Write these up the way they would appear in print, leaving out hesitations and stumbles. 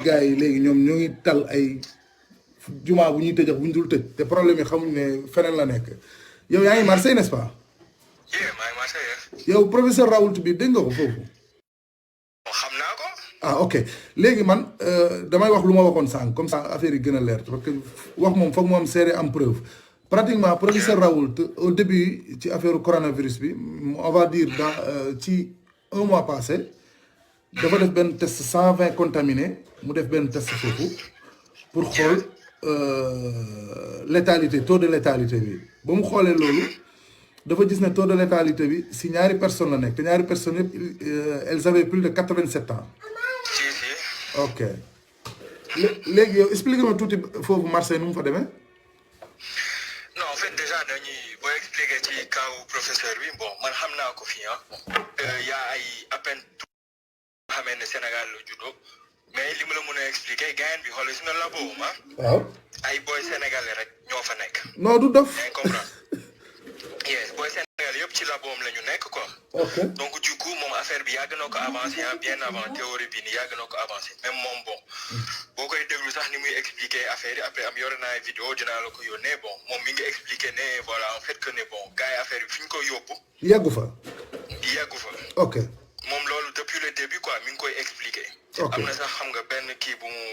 gars yi léegi ñoom ñoo ngi tal ay jumaa bu ñuy tëj ak bu ñu dul tëj te problème yi xamuñ ne feneen la nekk yow yaa ngi Marseille n'est-ce pas. maa ngi Marseille. yow professeur Raoult bi dégg nga ko foofu. xam naa ko. ah ok léegi man damay wax lu ma waxoon sànq comme ça affaire yi gën a leer parce que wax moom foog mu am seede am preuve pratiquement professeur Raoult au début ci affaire coronavirus bi on va dire dans ci un mois passé dafa def benn test 120 contaminés mu def benn test foofu pour xool létalité taux de létalité bi ba mu xoolee loolu dafa gis ne taux de létalité bi si ñaari personnes la nekk te ñaari personnes yëpp elles avaient plus de 87 ans. ok léegi yow expliqué ma tuuti foofu Marseille nu mu fa demee. non en fait déjà dañuy boo expliqué ci kaw professeur bi bon man xam naa ko fii y a ay à peine xamee ne Sénégal la juddoo mais li ma la mën a expliqué gars bi xool si nga la boobu waaw ay boy sénégalais rek ñoo fa nekk. non du dof. yaa ngi comprendre yes boy sénégalais yëpp ci laboom la ñu nekk quoi. ok donc du coup moom affaire bi yàgg na ko avancé bien avant théorie bi ni yàgg na ko avancé même moom bon boo koy déglu sax ni muy expliqué affaire yi après am yore naa vidéo dinaa la ko yónnee bon moom mi ngi expliqué ne voilà en fait que ne bon gars yi affaire bi fi ñu ko yóbbu. yàggu fa. yàggu fa. ok moom loolu depuis le début quoi mi ngi koy expliqué. ok am na sax xam nga benn kii bu mu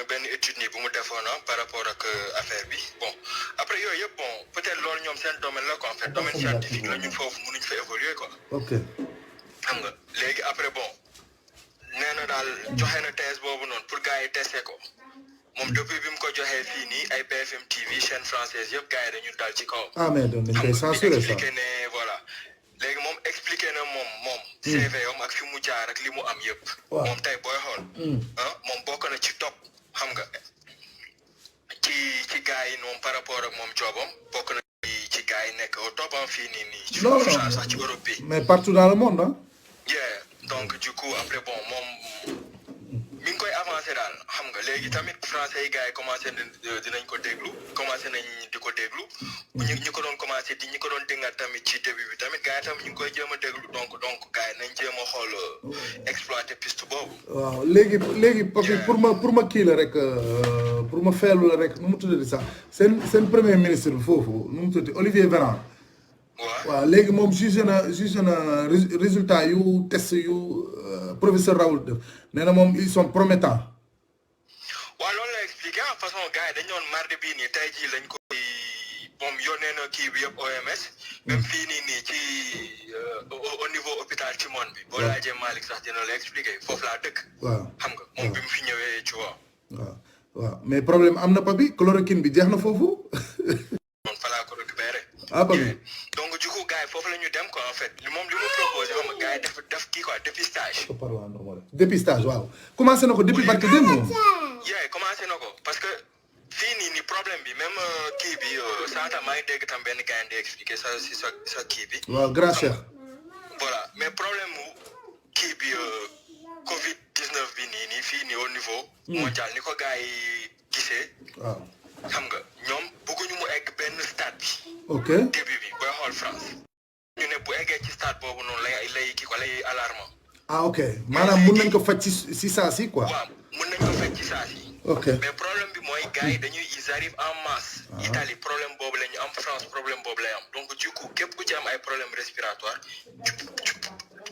benn étude nii bu mu defoon par rapport ak affaire bi bon après yooyu yëpp bon peut-être loolu ñoom seen domaine la quoi en fait domaine scientifique la ñun foofu mënuñ fa évoluer quoi. ok xam nga léegi après bon nee na daal joxe na thèse boobu noonu pour gars yi testé ko moom depuis bi mu ko joxee fii nii ay BFM TV chaîne française yëpp gars yi dañu dal ci kaw. ah mais donc dañ koy censuré ça expliqué ne voilà léegi moom expliqué na moom CV am ak fi mu jaar ak li mu am yëpp. moom tey booy xool. moom bokk na ci top xam nga ci gars yi moom par rapport ak moom joobam bokk na ci gars yi nekk au top am fii nii. non sax ci Europe bi. mais partout dans le monde ah. yeah donc du coup après bon moom mi ngi koy avancé daal xam nga léegi tamit français yi gars yi commencé dinañ ko déglu commencé nañ di ko déglu. ñi ko doon commencé ñi ko doon dingat tamit ci début bi tamit gars yi tamit ñu ngi koy jéem a déglu donc gars yi nañ jéem a xool exploiter piste boobu. waaw léegi pour ma kii la rek pour ma feelu la rek nu mu tuddati sax seen premier ministre bi foofu nu mu tuddati Olivier Véran. waaw léegi moom jugé na résultat yu test yu professeur Raoult def nee na moom ils sont promettants. waaw loolu la expliqué en façon gars yi dañu doon mardi bii nii tey jii lañ koy moom yónnee na kii bi yëpp OMS. même fii nii ci au niveau hôpital Timone bi. boo laajee Malick sax dina la expliqué foofu laa dëkk. waaw xam nga moom bi mu fi ñëwee ci waaw. waaw mais problème am na pa bi chloroquine bi jeex na foofu. moom fa laa ko récupéré. ah pa bi donc du coup gars yi foofu la ñu dem quoi en fait moom li mu proposé xam nga gars yi def kii quoi dépistage. dépistage waaw commencé na ko depuis barke démb moom. yeah commencé na ko parce que fii nii problème bi même kii bi saata maa ngi dégg tam benn gars di expliqué sa kii bi. waaw grand cheikh. voilà mais problème mu kii bi Covid 19 bi nii fii nii au niveau. mondial ni ko gars yi gisee. waaw xam nga ñoom bëgguñu mu egg benn stade bi. ok début bi booy xool France. ñu ne bu eggee ci stade boobu noonu lay kii ko lay alarme. ah ok maanaam mun nañ ko faj ci saa si quoi. waaw mun nañ ko faj ci saa si. ok mais problème bi mooy gars yi ils arrivent en masse. Italie problème boobu la ñu am France problème boobu lay am donc du coup képp ku ci am ay problème respiratoire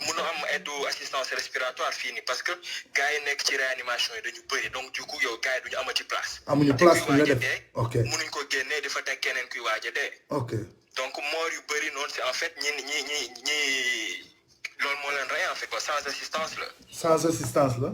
mun a am aide assistance respiratoire fii nii parce que gars yi nekk ci réanimation yi dañu bëri donc du coup yow gars yi duñu amati place. amuñu place fu ñu def ok munuñ ko génnee di fa teg keneen kuy waaj a dee. ok donc moor yu bëri noonu c'est en fait ñi loolu moo leen rey en fait quoi sans assistance la. sans assistance la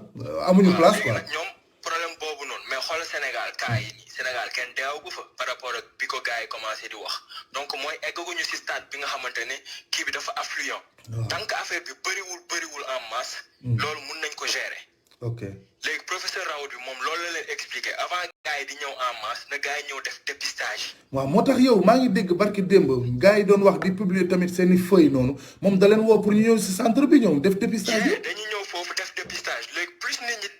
amuñu place quoi. ñoom problème boobu noonu mais xoolal Sénégal cas yi nii Sénégal kenn deewagu fa par rapport ak bi ko gars yi commencé di wax donc mooy eggaguñu si stade bi nga xamante ne kii bi dafa affluent. tant que affaire bi bëriwul en masse. loolu mun nañ ko gérer. ok léegi professeur Raoult bi moom loolu la leen expliqué avant gars yi di ñëw en masse na gars yi ñëw def dépistage. waaw moo tax yow maa ngi dégg barki démb gars yi doon wax di publier tamit seen i feuilles noonu moom da leen woo pour ñu ñëw si centre bi ñëw def dépistage bi. dañuy ñëw foofu def dépistage léegi plus nit ñi.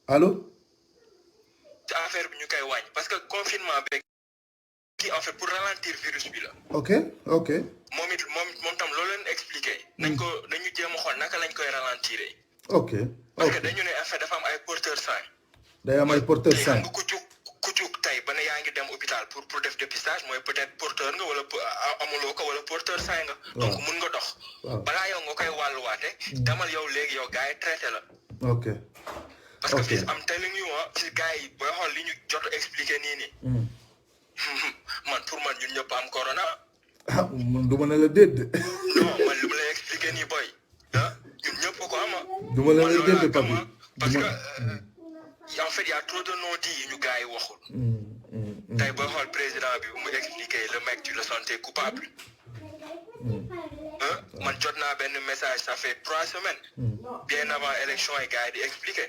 allo. ci affaire bi ñu koy wàññi parce que confinement beeg kii en fait pour ralentir virus bi la. ok ok. moom tam loolu leen expliqué. nañu jéem a xool naka lañ koy ralentir. ok parce que ok dañu ne en fait dafa am ay porteurs sains. day am ay porteur tey xam sain nga ku jug tey ba ne yaa ngi dem hôpital pour def dépistage mooy peut-être porteur nga wala amuloo ko wala porteur sain nga. donc mun nga dox. waaw balaa yow nga koy wàlluwaate. demal yow léegi yow gars yi traité la. ok parce que ok fii am telling you ci gars yi booy xool li ñu jot a expliqué nii nii. man pour man ñun ñëpp am corona. ah man du ma ne la déet de. non man li ma lay expliqué nii boy ah ñun ñëpp ko ama. du ma ne la déet de papi. parce que en fait y a trop de non-dits yi ñu gars yi waxul. tey booy xool président bi bu mu expliqué le mec tu le sentais coupable. man jot naa benn message ça fait 3 semaines. bien avant élection yi gars yi di expliqué.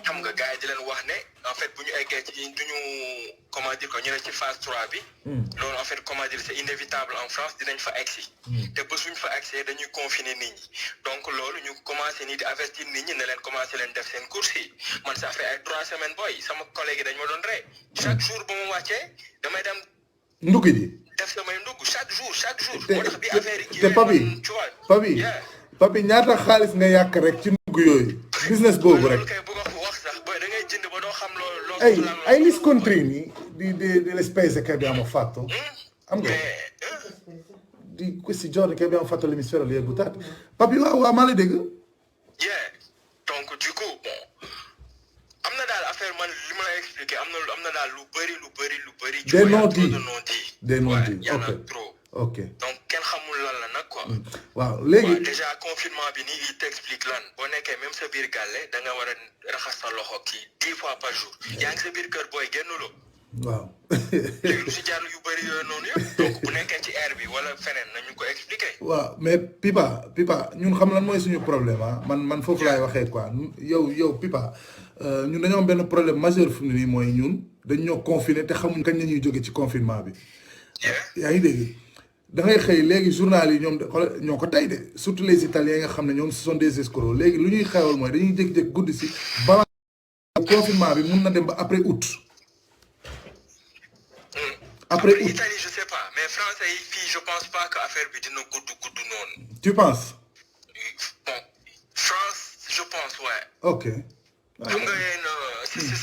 xam nga gars yi di leen wax ne en fait bu ñu eggee ci duñu comment dire que ñu ne ci phase 3 bi. loolu en fait comment dire c'est inévitable en France dinañ fa egsi. te ba suñ fa egsee dañuy confiner nit ñi donc loolu ñu commencé nii di avertir nit ñi ne leen commencé leen def seen course yi man ça fait ay 3 semaines boy sama collègue yi dañ ma doon rey chaque jour ba mu wàccee damay dem. ndugg ji. def samay ndugg chaque jour. moo tax bi affaire yi te papi ñaata xaalis nga yàq rek ci ndugg yooyu. business boobu rek kay bu ko wax sax boy da ngay jënd ba doo xam loo hai riscontrini delle spese che abbiamo fatto? Di questi giorni che abbiamo fatto l'emisfero li hai buttati? Papi waaw maa lay dégg. donc du coup bon am na daal affaire man li ma lay expliqué am na daal lu bëri. des non-dits y en a trop. ok donc kenn xamul lan la nag quoi. waaw léegi déjà confinement bi nii il t'explique lan boo nekkee même sa biir gàlle da nga war a raxas sa loxo kii 10 fois par jour yaa ngi sa biir kër booy génnuloo. waaw. léegi lu si jaar yu bëri yooyu noonu yëpp donc bu nekkee ci air bi wala feneen nañu ko expliquer. waaw mais Pipa ñun xam lan mooy suñu problème ah man foofu laay waxee quoi yow Pipa ñun dañoo am benn problème majeur fu mu ne nii mooy ñun dañ ñoo confiné te xamuñ kañ la ñuy jóge ci confinement bi. yaa ngi dégg da ngay xëy léegi journal yi ñoom ñoo ko tey de surtout les italiens nga xam ne ñoom ce sont des escrocs léegi lu ñuy xewal mooy dañuy jékki-jékki guddi si balaa confinement bi mun na dem ba après août. Après Italie je sais pas mais français yi fii je pense pas que affaire bi dina gudd noonu. tu penses. bon France je pense ouais. ok. xam nga yéen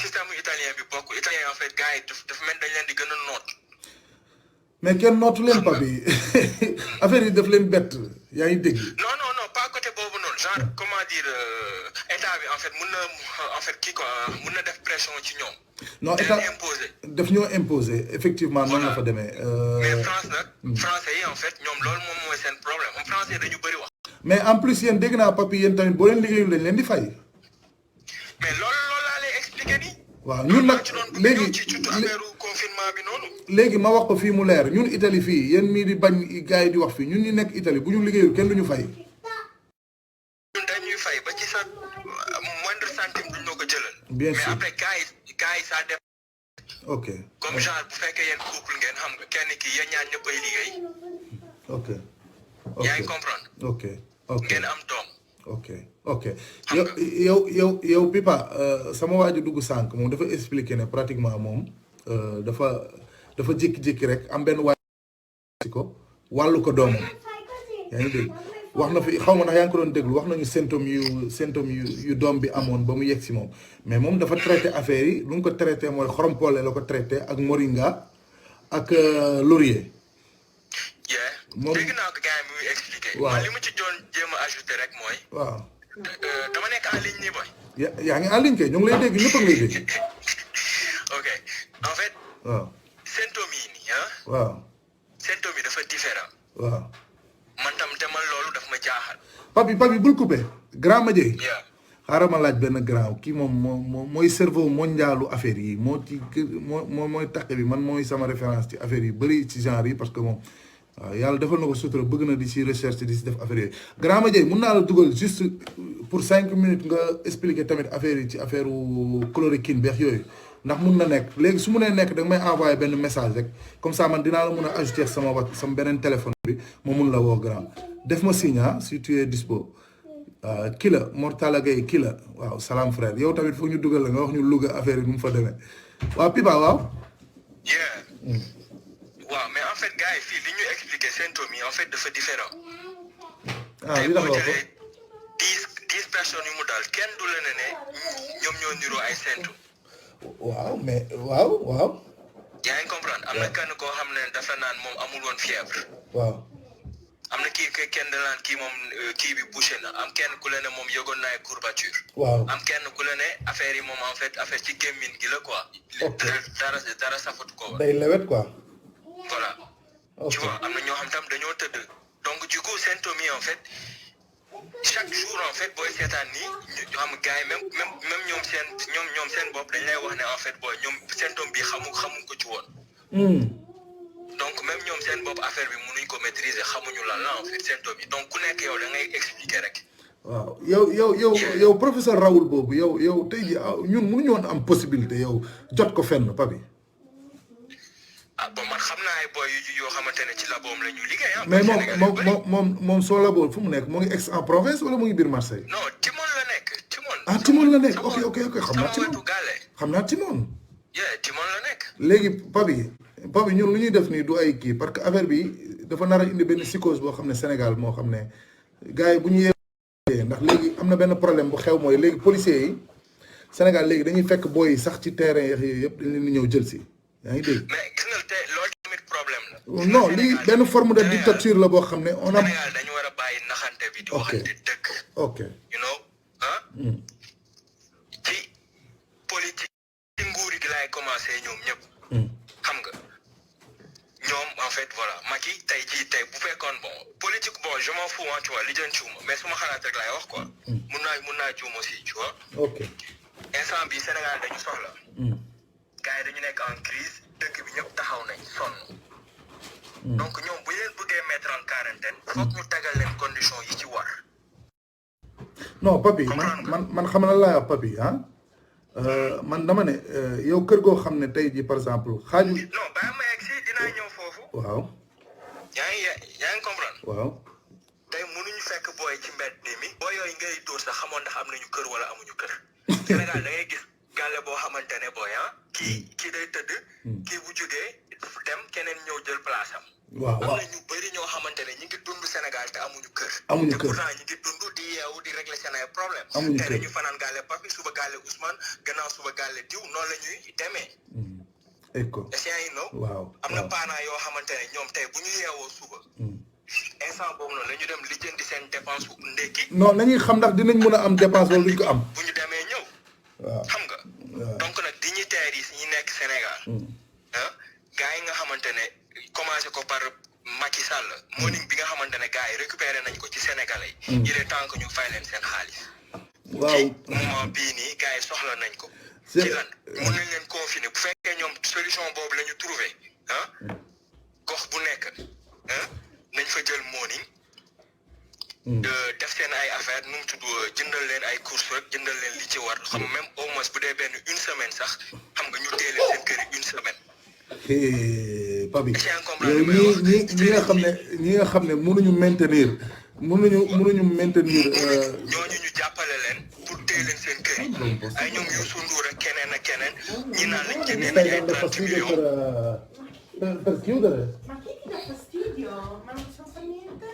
système italien bi bokk italien en fait gars yi dafa mel dañ leen di gën a noot. mais kenn nootu leen papi affaire yi daf leen bett yaa ngi dégg. non pas côté boobu noonu genre comment dire état bi en fait mun na en fait kii quoi mun na def pression ci ñoom. non état daf ñoo imposer effectivement noonu la fa demee. mais France nag. français yi en fait ñoom loolu moom mooy seen problème am français dañu bëri wax. mais en plus yéen dégg naa papi yéen tamit boo leen liggéeyul dañ leen di fay. mais loolu laa lay expliquer nii. waaw ñun nag léegi ci affaire confinement bi noonu. léegi ma wax ko fii mu leer ñun Italie fii yéen mii di bañ gars yi di wax fii ñun ñu nekk Italie bu ñu liggéeyul kenn du ñu fay. ñun dañuy fay ba ci sa moindre centime duñ la ko jëlal. bien sûr mais après gars yi ça dépend. ok comme genre bu fekkee yéen couple ngeen xam nga kenn ki yéen ñaar ñëpp ay liggéey. ok yaa ngi comprendre. ok ngeen am doom. ok yow Pipa sama waa ji dugg sànq moom dafa expliquer ne pratiquement moom dafa jékki-jékki rek am benn waay ko wàllu ko doomam yaa ngi dégg wax na fi xaw ma ndax yaa ngi ko doon déglu wax nañu symptômes yu doom bi amoon ba mu yegg si moom mais moom dafa traité affaire yi lu mu ko traité mooy xorompole la ko traité ak moringa ak laurier. moom dégg naa ko gars yi muy expliqué. waaw man li mu ci doon jéem a ajouté rek mooy. waaw. dama nekk en ligne nii boy. yaa ngi en ligne kay ñu ngi lay dégg ñëpp a ngi lay dégg. ok en fait. waaw symptômes yi nii ah. waaw. symptômes yi dafa différent. waaw. man tam te man loolu daf ma jaaxal. papi bul coupé. grand ma jëy. waaw. xaaral ma laaj benn grand kii moom mooy cerveau mondialu affaire yi mooy taqe bi man mooy sama référence ci affaire yi bëri ci genre yi parce que moom waaw yàlla defal na ko sutura bëgg na di si recherche di si def affaire yooyu grand ma jëy mun naa la dugal juste pour 5 minutes nga expliquer tamit affaire yi ci affaire chloroquine beex yooyu ndax mun na nekk léegi su mu nee nekk da nga may envoyé benn message rek comme ça man dinaa la mun a ajouter sama beneen téléphone bi ma mun la woo grand def ma signe si tu es dispo kii la Mortala Gueye kii la waaw salaam frère yow tamit foog ñu dugal la nga wax ñu Louga affaire yi nu mu fa demee waaw Pipa waaw. waaw mais en fait gars yi fii li ñu expliqué symptômes yi en fait dafa différent. li tax boo jëlee 10 personnes yu mu daal kenn du la ne ñoom ñoo niroo ay séntu. waaw mais waaw. yaa ngi comprendre am na kenn koo xam ne dafa naan moom amul woon fièvre. waaw. am na kenn da naan kii moom kii bi bouché na am kenn ku la ne moom yëgoon na ay courbature. waaw am kenn ku la ne affaire yi moom en fait affaire ci gémmiñ gi la quoi. ok dara safatu ko woon. day lewet quoi. voilà. ok tu vois am na ñoo xam tam dañoo tëdd. donc du coup symptômes yi en fait chaque jour en fait booy seetaan nii ñu xam gars yi même ñoom seen bopp dañ lay wax ne en fait booy ñoom symptôme bi xamu ko ci woon. donc même ñoom seen bopp affaire bi mënuñ ko maîtriser xamuñu lan la en fait symptôme yi donc ku nekk yow da ngay expliquer rek. waaw yow professeur Raoul boobu yow tey jii ñun mënuñu woon am possibilité yow jot ko fenn Papi. ah bon man xam naa ay boy yoo xamante ne ci laboom la ñuy liggéey ah. mais moom soo laboon fu mu nekk mu ngi Aix-en-Provence wala mu ngi biir Marseille. non Timone la nekk Timone. ah Timone la nekk ok xam naa Timone wetu gaale. xam naa Timone. Timone la nekk. léegi Papi ñun lu ñuy def nii du ay kii parce que affaire bi dafa nar a indi benn psychose boo xam ne Sénégal moo xam ne gars yi bu ñu yee ndax léegi am na benn problème bu xew mooy léegi policiers yi Sénégal léegi dañuy fekk booy yi sax ci terrain yooyu yëpp dañ leen di ñëw jël si yaa ngi dégg. mais gis nga te loolu tamit problème la. non lii benn forme de dictature la boo xam ne on a. Sénégal dañu war a bàyyi naxante bi. di waxante dëgg. ok you know ci politique ci nguur gi laay commencé ñoom ñëpp. xam nga ñoom en fait voilà Macky tey bu fekkoon bon politique bon je m'en fous tu vois li jën ciuma mais suma xalaat rek laay wax quoi. mun naa juum aussi tu vois. ok instant bi Sénégal dañu soxla. gars yi dañu nekk en crise dëkk bi ñëpp taxaw nañ sonn. donc ñoom bu leen bëggee mettre en quarantaine foog ñu tagal leen condition yi ci war. non Papi man xam na laa Papi man dama ne yow kër goo xam ne tey jii par exemple xaaju. non bàyyi ma egg si dinaa ñëw foofu. waaw. yaa ngi comprendre. waaw. tey mënuñu fekk booy ci mbedd mi. booy yooyu ngay dóor sax xamoon ndax am nañu kër wala amuñu kër. Sénégal da ngay gis gàlle boo xamante ne booy kii day tëdd. kii bu jógee dem keneen ñëw jël place am. waaw am na ñu bëri ñoo xamante ne ñu ngi dund Sénégal te amuñu kër. amuñu kër te pourtant ñu ngi dund di yeewu di régler seen ay problème. amuñu kër te dañu fanaan gàlle Papi suba gàlle Ousmane gannaaw suba gàlle diw noonu la ñuy demee. essient yi no waaw am na parents yoo xamante ne ñoom tey bu ñu yeewoo suba. instant boobu noonu la ñu dem lijjanti seen dépense bu ndekki. non nañuy xam ndax dinañ mën a am dépense wala duñ ko am. bu ñu demee ñëw. waaw xam nga. donc nag dignitaires yi ñi nekk Sénégal. gars yi nga xamante ne commencé ko par Macky Sall. morning bi nga xamante ne gars yi récupéré nañ ko ci Sénégalais yi. il est temps que ñu fay leen seen xaalis. waaw ci moment bii nii gars yi soxla nañ ko. ci lan mun nañ leen confiner bu fekkee ñoom solution boobu la ñu trouvé gox bu nekk nañ fa jël morning. def seen ay affaire nu mu tudd jëndal leen ay courses rek jëndal leen li ci war xam même au moins bu dee benn une semaine sax xam nga ñu teel leen seen kër yi une semaine. Papi yow ñi nga xam ne mënuñu maintenir. ñooñu ñu jàppale leen pour téye leen seen kër yi ay ñoom Youssou Ndour ak keneen ak keneen ñi naan lañ jëndee nañ ay 30 millions. Per chiudere? Ma chi ti dà fastidio? Ma non possiamo fare niente?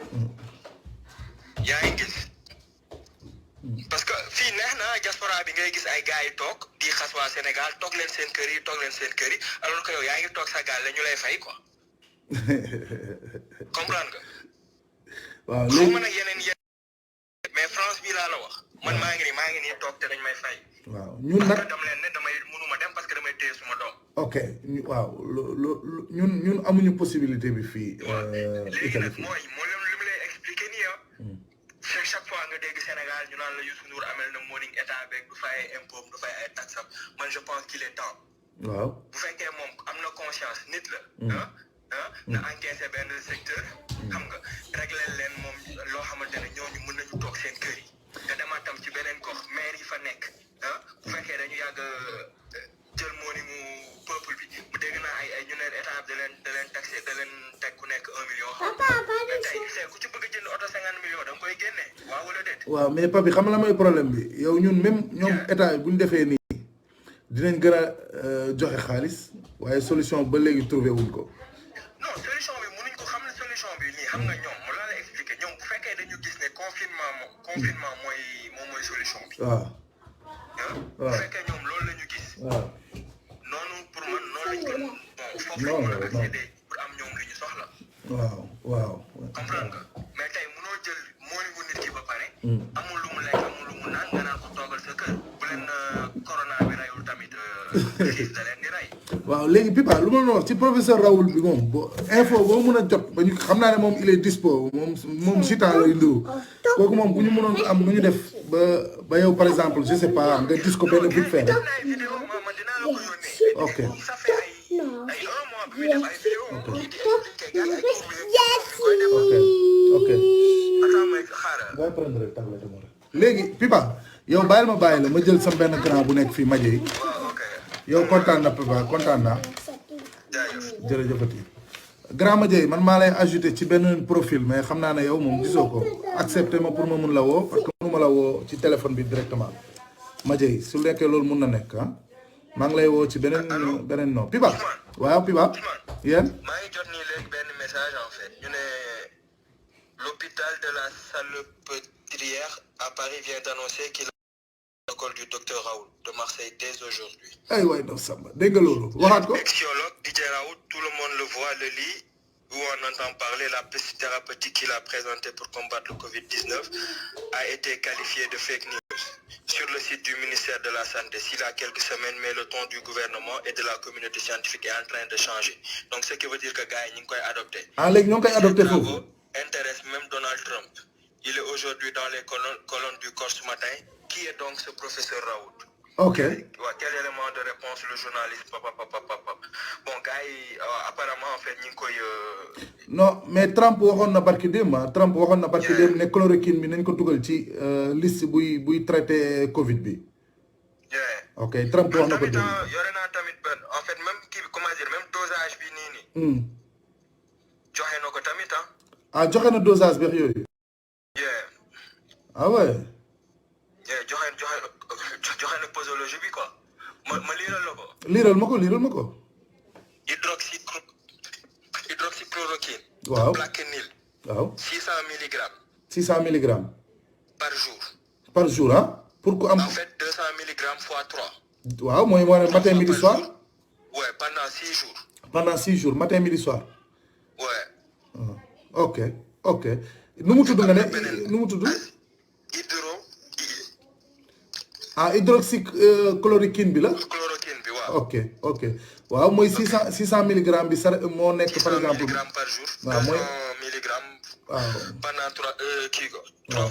yaa ngi gis parce que fii neex na diaspora bi ngay gis ay gars yi toog di xas waa Sénégal toog leen seen kër yi alors que yow yaa ngi toog sa gaal la ñu lay fay quoi comprendre nga. waaw xaw ma nag yeneen mais France bii laa la wax. man maa ngi nii toog te dañ may fay. waaw ñun nag dam leen ne mënuma dem parce que damay téye suma doom. ok waaw ñun amuñu possibilité bi fii. léegi nag mooy li mu lay expliquer nii chaque fois nga dégg Sénégal ñu naan la Youssou Ndour amel na morning état beeg du fay ay impôt du fay ay taxes man je pense qu'il est temps. waaw bu fekkee moom am na conscience nit la. na encaissé benn secteur. xam nga réglé leen moom loo xamante ne ñooñu mën nañu toog seen kër yi. te dama tam ci beneen gox maire yi fa nekk bu fekkee dañu yàgg jël morning mu peuple bi bu dégg naa ay ñu ne état da leen taxé da leen teg ku nekk 1 million. mais tey ku ci bëgg jënd oto 50 millions da nga koy génne waaw wala déet. waaw mais Papi xam la mooy problème bi yow ñun même ñoom état yi bu ñu defee nii dinañ gën a joxe xaalis waaye solution ba léegi trouvé wuñ ko. non solution bi mënuñ ko xam ne solution bi nii xam nga ñoom mu laa la expliquer ñoom bu fekkee dañu gis ne confinement mooy solution bi. waaw. bu fekkee ñoom loolu la ñu gis. waaw. noonu pour man noonu lañ ko foofu lañ mën a accéder pour am ñoom li ñu soxla. waaw. comprendre nga mais tey mënoo jël moonigu nit ki ba pare. amul lu mu lekk amul lu mu naan nga naan ko toogal sa kër bu leen corona bi rayul tamit da leen di ray. waaw léegi Pipa lu ma la wax ci professeur Raoul bi moom info boo mën a jot ba ñu xam naa ne moom il est dispo moom gitan lay nduru kooku moom bu ñu mënoon am nu ñu def ba yow par exemple je sais pas nga gis ko benn vite fait rek. ok. ok. léegi Pipa yow bàyyil ma bàyyi la ma jël sam benn grand bu nekk fii Madiaye yow kontaan na Pipa kontaan naa jërëjëfati grand Madiaye man maa lay ajouté ci benn profil mais xam naa ne yow moom gisoo ko accepté ma pour ma mun la woo parce que mënuma la woo ci téléphone bi directement Madiaye su lekkee loolu mun na nekk ah maa ngi lay woo ci beneen non Pipa waaw Pipa yéen maa ngi jot nii léegi benn message en fait ñu ne l'hôpital de la Salpêtrière à Paris vient d'annoncer qu'il a le protocole du docteur Raoult de Marseille dès aujourd'hui. ay waay ndaw Samba dégg nga loolu waxaat ko. Exiologue Didier Raoult, tout le monde le voit, le lit, où on entend parler, la piste thérapeutique qu'il a présentée pour combattre le Covid-19 a été qualifiée de fake news sur le site du ministère de la Santé. S'il y a quelques semaines, mais le ton du gouvernement et de la communauté scientifique est en train de changer. Donc ce qui veut dire que gars yi ñu ngi koy adopté. ah léegi ñoo ngi koy adopté foofu. Intéresse même Donald Trump. Il est aujourd'hui dans les colonnes du Corse ce matin. Qui est donc ce professeur Raoult? Ok. Quel élément de réponse le journaliste bon gars yi apparemment en fait ñu ngi koy. non mais Trump waxoon na barki démb Trump waxoon na barki démb ne chloroquine bi nañ ko dugal ci liste buy traité Covid bi. ok Trump wax na ko démb. yore naa tamit benn en fait même kii bi comment dire même dosage bi nii. joxe na ko tamit ah. ah joxe na dosage beex yooyu. ah ouais. joxe na posologie bi quoi ma liiral la ko. liiral ma ko. hydroxychloroquine. waaw Plaquenil. waaw 600 milligrammes. 600 milligrammes. par jour. par jour ah. pour ku am en fait 200 milligrammes fois 3. waaw mooy moo ne matin midi soir. ouais pendant 6 jours. pendant 6 jours matin midi soir. ouais. ok nu mu tudd nga ne nu mu tudd. hydroxychloroquine bi la. chloroquine bi waaw. ok waaw mooy 600 milligrammes bi sar moo nekk par exemple. 600 milligrammes par jour. waaw mooy 200 milligrammes. waaw pendant 3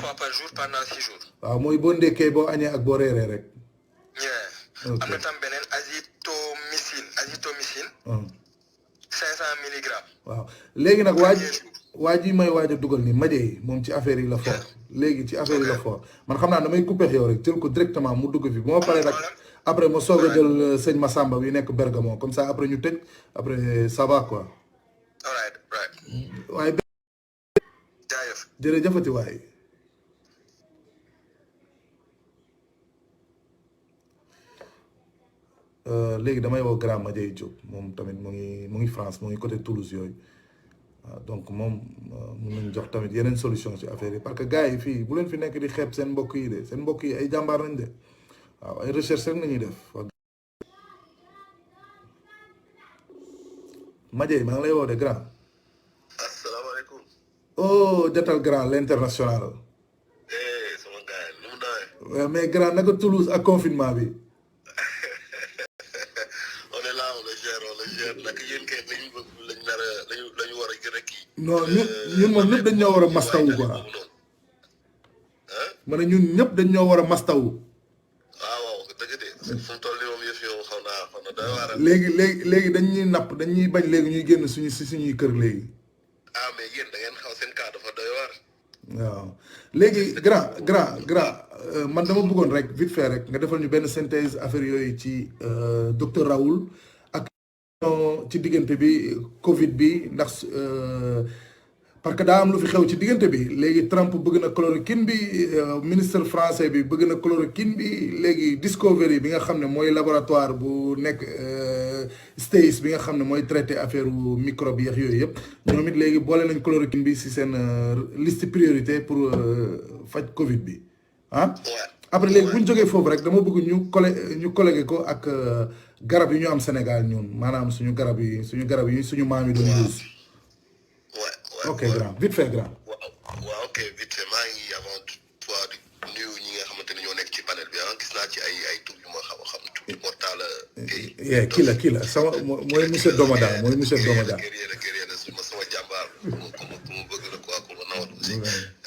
fois par jour pendant 6 jours. waaw mooy boo ndekkee boo añee ak boo reeree rek. am na tam beneen azithromycine. 500 milligrammes. waaw léegi nag waa ji may waaj a dugal ni Madiaye moom ci affaire yi la fort léegi ci affaire yi la fort man xam naa damay coupé yow rek jël ko directement mu dugg fi bu ma paree nag après ma soog a jël sëñ Massamba bi nekk Bergamo comme ça après ñu tëj après ça va quoi. right. waaye. jaajëf. jërëjëfati waay. léegi damay woo grand Madiaye Diop moom tamit mu ngi France mu ngi côté Toulouse yooyu waaw donc moom mun nañ jox tamit yeneen solution ci affaire yi parce que gars yi fii bu leen fi nekk di xeeb seen mbokk yi de seen mbokk yi ay jàmbaar nañ de waaw ay recherche rek nañuy def Madiaye maa ngi lay woo de grand. asalaamaaleykum. oh jotal grand l'international. sama gars yi nu mu dawee. mais grand naka Toulouse ak confinement bi. non ñun moom ñëpp dañ ñoo war a mastawu quoi ma ne ñun ñëpp dañ ñoo war a mastawu. waaw dëgg de fu mu toll nii moom yëf yi xaw na doy waar. léegi dañ ñuy napp dañ ñuy bañ léegi ñuy génn suñuy kër léegi. ah mais yéen da ngeen xaw seen cas dafa doy waar. waaw léegi grand man dama bëggoon rek vite fait rek nga defal ñu benn synthèse affaire yooyu ci docteur Raoult ak ci diggante bi Covid bi ndax parce que daa am lu fi xew ci diggante bi léegi Trump bëgg na chloroquine bi ministre français bi bëgg na chloroquine bi léegi Discovery bi nga xam ne mooy laboratoire bu nekk States bi nga xam ne mooy traité affaire microbe yeex yooyu yëpp ñoom it léegi boole nañ chloroquine bi si seen liste priorité pour faj Covid bi ah. après léegi bu ñu jógee foofu rek dama bëgg ñu collégué ko ak garab yi ñu am Sénégal ñun maanaam suñu garab yi suñu maam yi doon use. Ok, grand. Vite fait, grand. waaw ok vite fait maa ngi avant toi di nuyu ñi nga xamante ne ñoo nekk ci panel bi gis naa ci ay tur yu ma xam tuuti Mortala Gueye. kii la sama mooy monsieur Domoda guerrier la sama jàmbaar ku mu bëgg la quoi ku ma nawal aussi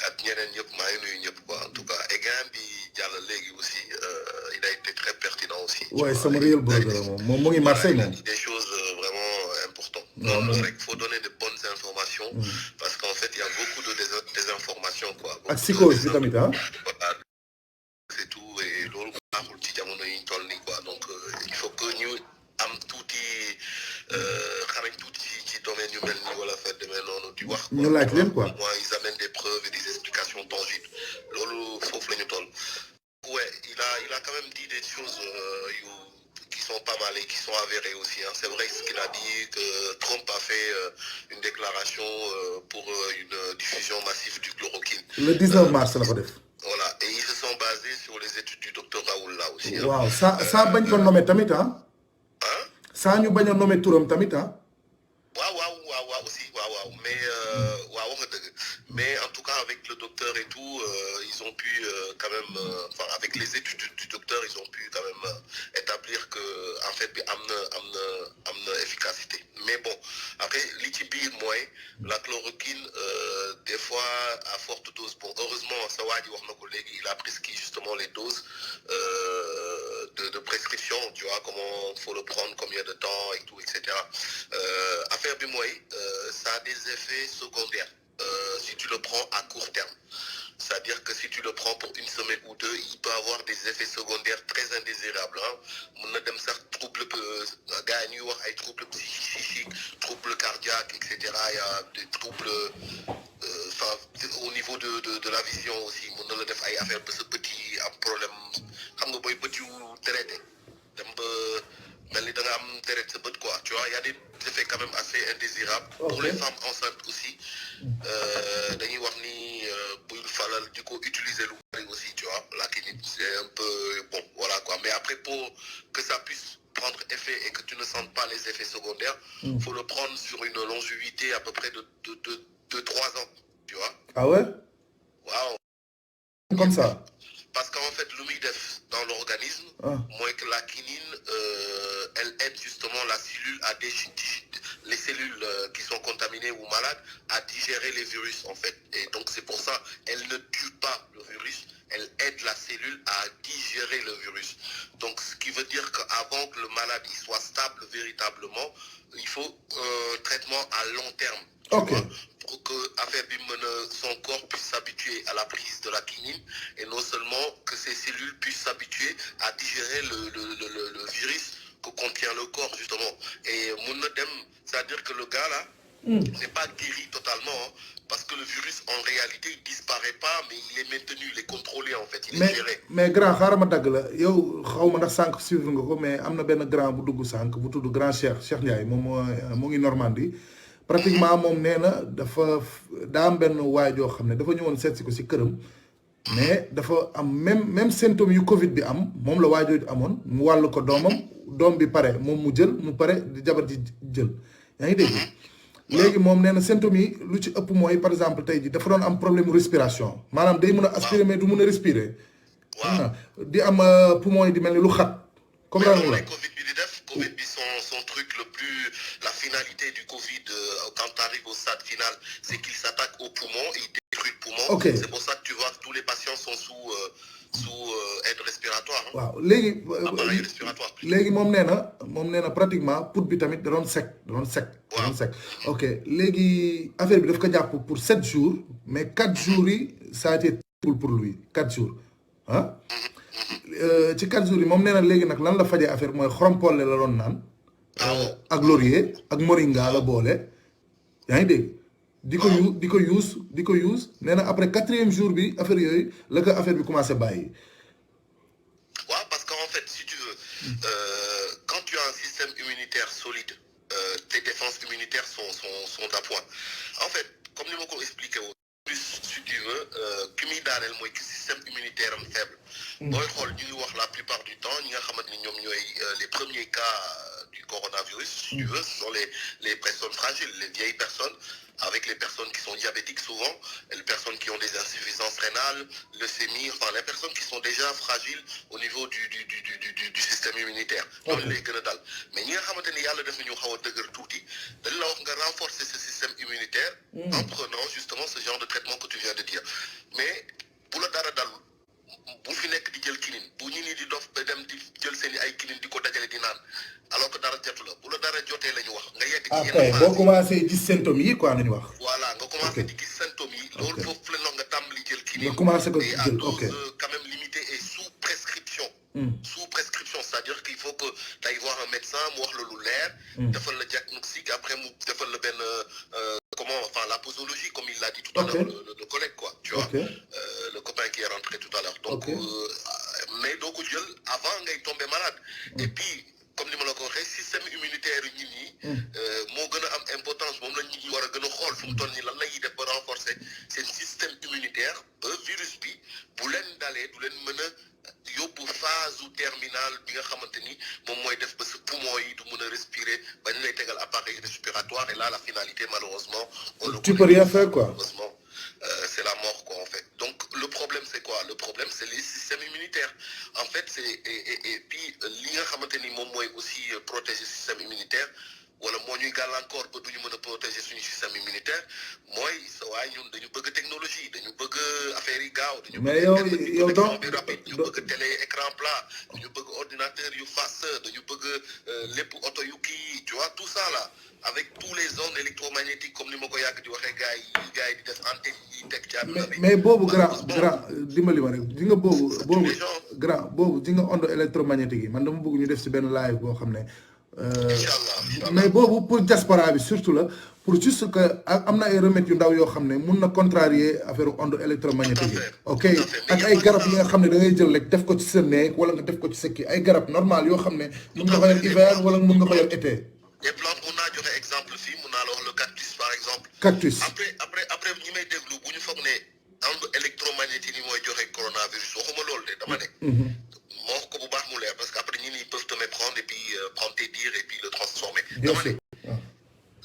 ak ñeneen ñëpp maa ngi nuyu ñëpp quoi en tout cas et gain bi jàll léegi aussi il a été très pertinent aussi. Ouais, sama réel brother la moom mu ngi Marseille moom. des choses vraiment importantes. non rek faut donner de bonnes informations. Parce qu'en fait il y a beaucoup de désinformation quoi. ak psychose bi tamit ah. c'est tout et loolu baaxul ci jamono yi ñu toll nii quoi donc il faut que ñu am tuuti xarañ tuuti ci domaine yu mel nii wala fait demee noonu di wax. ñu laaj leen quoi. moi ils amènent des preuves et des explications tangibles loolu foofu la ñu toll. ouais il a quand même dit des choses qui sont pas mal et qui sont avérées aussi hein. C'est vrai ce qu'il a dit que Trump a fait une déclaration pour une diffusion massive du chloroquine. Le 19 mars la ko def. Voilà et ils se sont basés sur les études du docteur Raoul là aussi. waaw ça bañ ko nommé tamit ah. saa ñu bañ a nommé turam tamit ah. waaw aussi waaw mais waaw wax nga dëgg mais en tout cas avec le docteur et tout ils ont pu quand même enfin avec les études du docteur ils ont pu quand même établir que en fait bi am na efficacité mais bon après li ci biir mooy la chloroquine des fois à forte dose bon heureusement sa waa ji wax na ko léegi il a prescrit justement les doses de prescription tu vois comment faut le prendre combien de temps et tout etc. Affaire bi mooy ça a des effets secondaires si tu le prends à court terme. C'est-à-dire que si tu le prends pour une semaine ou deux, il peut avoir des effets secondaires très indésirables. Mun na dem sax trouble gars yi ñuy wax ay troubles psychiques, troubles cardiaques, etc. Il y a des troubles au niveau de la vision aussi mun na la def ay affaire ba sa bët yi am problème xam nga booy bët yu traité dem ba mel ni da nga am deret sa bët quoi tu vois il y a des effets quand même assez indésirables. Pour les femmes enceintes aussi dañuy wax ni buy falal di ko utiliser lu bari aussi tu vois la quinine c'est un peu bon voilà quoi mais après pour que ça puisse prendre effet et que tu ne sentes pas les effets secondaires faut le prendre sur une longévité à peu près de 3 ans tu vois. Ah ouais. Waaw. Comme ça. Parce qu'en fait lu muy def dans l'organisme mooy que la quinine elle aide justement la cellule à les cellules qui sont contaminées ou malades à digérer les virus en fait et donc c'est pour ça elle ne tue pas le virus elle aide la cellule à digérer le virus donc ce qui veut dire qu'avant que le malade il soit stable véritablement il faut un traitement à long terme. Ok. Pour que son corps puisse s'habituer à la prise de la quinine et non seulement que ces cellules puissent s'habituer à digérer le virus que contient le corps justement et mun na dem c'est-à-dire que le gars là n'est pas guéri totalement parce que le virus en réalité il disparaît pas mais il est maintenu il est contrôlé en fait il est géré. Mais grand xaaral ma dagg la yow xaw ma ndax sànq suivre nga ko mais am na benn grand bu dugg sànq bu tudd grand Cheikh Ndiaye moom mu ngi Normandie pratiquement moom nee na daa am benn waay joo xam ne dafa ñëwoon seet si ko si këram mais dafa am même symptômes yu Covid bi am moom la waajooju amoon mu wàll ko doom bi pare moom mu jël mu pare di jabar ji jël yaa ngi dégg léegi moom nee na symptômes yi lu ci ëpp mooy par exemple tey ji dafa doon am problème respiration maanaam day mën a aspirer mais du mën a respirer di am poumon yi di mel ni lu xat comprendre nga Covid bi son truc le plus la finalité du Covid quand tu arrives au stade final c'est qu'il s'attaque au poumon et il détruit le poumon. Okay. C'est pour ça que tu vois que tous les patients sont sous aide respiratoire. waaw appareil respiratoire. léegi moom nee na pratiquement pour bi tamit da doon sec. ok léegi affaire bi daf ko jàpp pour 7 jours mais 4 jours yi ça a été pour lui 4 jours ah. ci 4 jours yi moom nee na léegi nag lan la fajee affaire mooy xorompolle la doon naan. ak laurier ak moringa la boole yaa ngi dégg di ko use nee na après 4e jour bi affaire yooyu la ko affaire bi commencé bàyyi. Ouais, parce qu'en fait, si tu veux, quand tu as un système immunitaire solide, tes défenses immunitaires sont d'appoint. En fait, comme nous m'avons expliqué, plus si tu veux, kimi daaneel mooy système immunitaire am faible. booy xool ñu ngi wax la plupart du temps ñi nga xamante ni ñoom ñooy les premiers cas du coronavirus, si tu veux, ce sont les personnes fragiles, les vieilles personnes, avec les personnes qui sont diabétiques souvent, les personnes qui ont des insuffisances rénales, leucémie, enfin les personnes qui sont déjà fragiles au niveau du système immunitaire. ñooñu lay gën a dal mais ñi nga xamante ni yàlla def na ñu xaw a dëgër tuuti dañ la wax nga renforcer ce système immunitaire en prenant justement ce genre de traitement que tu viens de dire mais bu la dara dalul bu fi nekk di jël kinin bu ñu ni di dof ba dem di jël seen i ay kinin di ko dajale di naan alors que dara jotu la bu la dara jotee la ñu wax nga yegg ci yenn boo commencé gis symptômes yi quoi nañu wax voilà nga commencé di gis symptômes yi loolu foofu la nga tàmbali jël kinin nga commencé ko et à jël dose quand même limitée et sous prescription c'est-à-dire qu'il faut que tu ailles voir un médecin mu wax la lu leer defal la diagnostic après mu defal la benn la posologie comme il l'a dit tout à l'heure le collègue quoi tu vois le copain qui est rentré tout à l'heure donc mais doo ko jël avant ngay tomber malade et puis comme ni ma la ko waxee système immunitaire yu nit ñi moo gën a am importance moom la nit ñi war a gën a xool fu mu toll nii lan la ñuy def ba renforcer seen système immunitaire ba virus bi bu leen dalee du leen mën a yóbbu phase ou terminale bi nga xamante ni moom mooy def ba sa poumon yi du mën a respirer ba ñu lay tegal appareil respiratoire et là la finalité malheureusement tu peux rien faire quoi malheureusement c'est la mort quoi en fait donc le problème c'est quoi le problème c'est les systèmes immunitaires en fait c'est et puis li nga xamante ni moom mooy aussi protéger système immunitaire wala moo ñuy gàllankoor ba duñu mën a protéger suñu système immunitaire mooy sa waay ñun dañu bëgg technologie dañu bëgg affaire yi gaaw dañu bëgg yow donc bi rapide dañu bëgg télé écran plat dañu bëgg ordinateur yu fast dañu bëgg lépp oto yu kii tu vois tout ça là avec tous les ondes électromagnétiques comme ni ma ko yàgg di waxee gars yi di def antenne yi teg ci àdduna bi mais boobu grand dimbali ma rek di nga boobu di nga onde électromagnétique yi man dama bëgg ñu def si benn live boo xam ne mais boobu pour diaspora bi surtout la pour juste que am na ay remèdes yu ndaw yoo xam ne mun na contrarier affaire onde électromagnétique yi ok ak ay garab yi nga xam ne da ngay jël rek def ko ci sa néeg wala nga def ko ci sa kii ay garab normal yoo xam ne mun nga ko yor hiver wala mun nga ko yor été des plantes mun naa joxe exemple fii mun naa la wax le cactus par exemple cactus après ñi may déglu bu ñu foog ne onde électromagnétique yi mooy joxe coronavirus waxuma loolu de dama ne moo wax ko bu baax mu leer parce que après ñi ni peuvent te méprendre et puis prendre tes dires et puis le transformer dama ne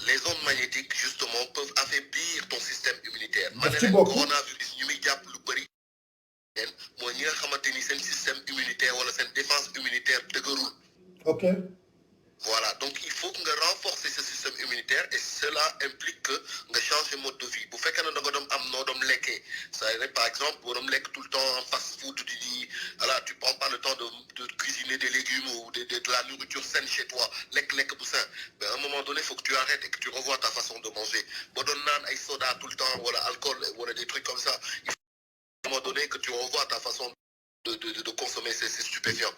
les ondes magnétiques justement peuvent affaiblir ton système immunitaire ma ne leen coronavirus ñu muy jàpp lu bëri mooy ñi nga xamante ni seen système immunitaire wala seen défense immunitaire dëgërul ok voilà donc il faut nga renforcer ce système immunitaire et cela implique que nga changer mode de vie bu fekkee ne da nga doon am noo doon lekkee c'est-à-dire par exemple boo doon lekk tout le temps en fast food di voilà tu prends pas le temps de cuisiner des légumes ou de la nourriture saine chez toi lekk bu sain mais à un moment donné il faut que tu arrêtes et que tu revoies ta façon de manger boo doon naan ay soda tout le temps wala alcool wala des trucs comme ça il faut à un moment donné que tu revoies ta façon de consommer ces stupéfiants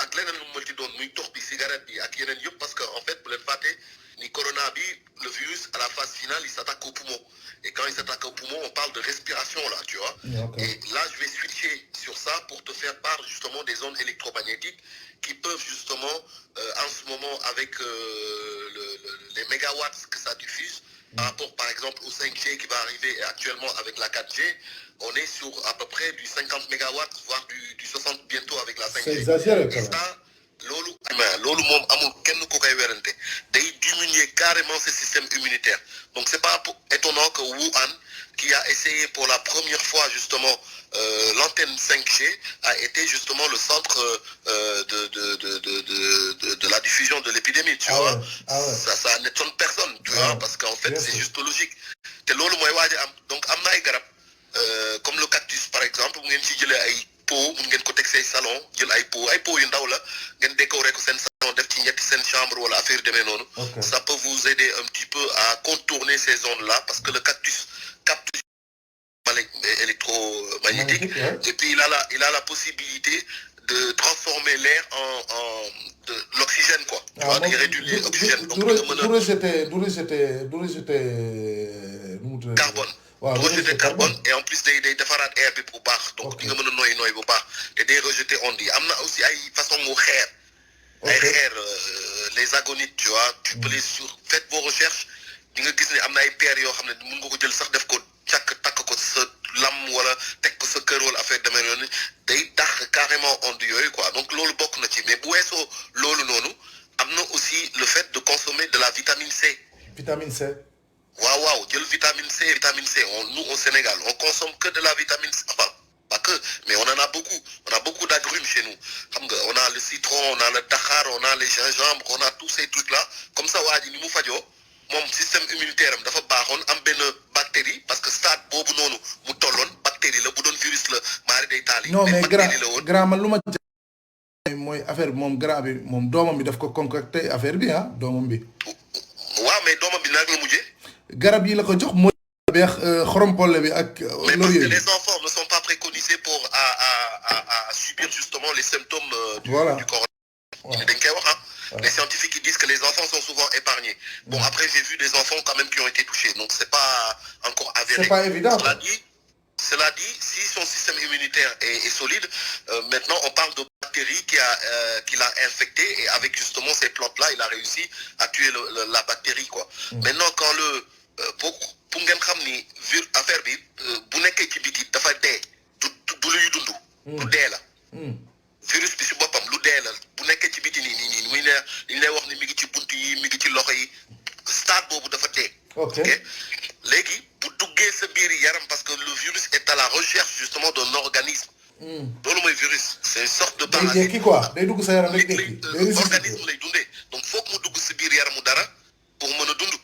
ak leneen lu mu ci doon muy tox bi cigarette bi ak yeneen yëpp parce que en fait bu leen fàtte ni corona bi le virus à la phase finale il s'attaque au poumon et quand il s'attaque au poumon on parle de respiration là tu vois et là je vais switcher sur ça pour te faire part justement des ondes électromagnétiques qui peuvent justement en ce moment avec les mégawatts que ça diffuse par rapport par exemple au 5G qui va arriver actuellement avec la 4G on est sur à peu près du 50 mégawatts voire du 60 bientôt avec la 5G c'est exagéré et ça loolu moom amul kenn ku koy werante day diminuer carrément ce système immunitaire donc c'est pas étonnant que Wuhan qui a essayé pour la première fois justement l'antenne 5G a été justement le centre de la diffusion de l'épidémie tu vois ça n'étonne personne tu vois parce qu'en fait c'est juste logique te loolu mooy waaj a am donc am na ay garab comme le cactus par exemple bu ngeen ci jëlee ay pot mun ngeen ko teg say salon jël ay pot yu ndaw la ngeen décorer ko seen salon def ci ñetti seen chambre wala affaire demee noonu ça peut vous aider un petit peu à contourner ces zones là parce que le cactus capte électromagnétique et puis il a la possibilité de transformer l'air en de l'oxygène quoi. Tu vois, day réduire l'oxygène. Donc du rejeter nu mu tuddati carbone. waaw rejeter carbone et en plus day defaraat air bi bu baax. donc di nga mën a nooy bu baax te day rejeter ondes yi am na aussi ay façon mu xeer. ay xeer les agonites tu vois. tu peux les faites vos recherches di nga gis ne am na ay paires yoo xam ne mën nga ko jël sax def ko takk ko sa lam wala teg ko sa kër wala affaire demee noonu day tax carrément ondes yooyu quoi donc loolu bokk na ci mais bu weesoo loolu noonu am na aussi le fait de consommer de la vitamine C. vitamine C. waaw jël vitamine C nous au Sénégal on consomme que de la vitamine C enfin pas que mais on en a beaucoup d'agrumes chez nous xam nga on a le citron on a le dakhar on a les gingembre on a tous ces trucs là comme ça waa ji ni mu fajoo moom système immunitaire am dafa baaxoon am benn bactérie parce que stade boobu noonu mu tolloon bactérie la bu doon virus la maari day taal yi. non mais grand man lu ma mooy affaire bi moom grand bi moom doomam bi daf ko concocté affaire bi doomam bi. waaw mais doomam bi nag la mujjee. garab yi la ko jox mooy. beex xorompole bi ak. mais parce que les enfants ne sont pas préconisés pour à subir justement les symptômes du coronavirus. dañ koy wax les scientifiques qui disent que les enfants sont souvent épargnés. Bon, après, j'ai vu des enfants quand même qui ont été touchés. Donc, c'est pas encore avéré. C'est pas évident. Cela dit, si son système immunitaire est solide, maintenant, on parle de bactéries qu'il a infectées. Et avec justement ces plantes-là, il a réussi à tuer la bactérie, quoi. Maintenant, quand pour ngeen xam ni affaire bi bu nekkee ci biti dafa dee du luy dund. du dee la. virus bi si boppam lu dee la bu nekkee ci biti nii muy ne li lay wax ni mi ngi ci bunt yi mi ngi ci loxo yi stade boobu dafa dee. ok léegi bu duggee sa biir yaram parce que le virus est à la recherche justement d'un organisme. loolu mooy virus. c'est une sorte de parasite. day quoi day dugg sa yaram rek organisme lay dundee donc foog mu dugg sa biir yaramu dara pour mën a dund.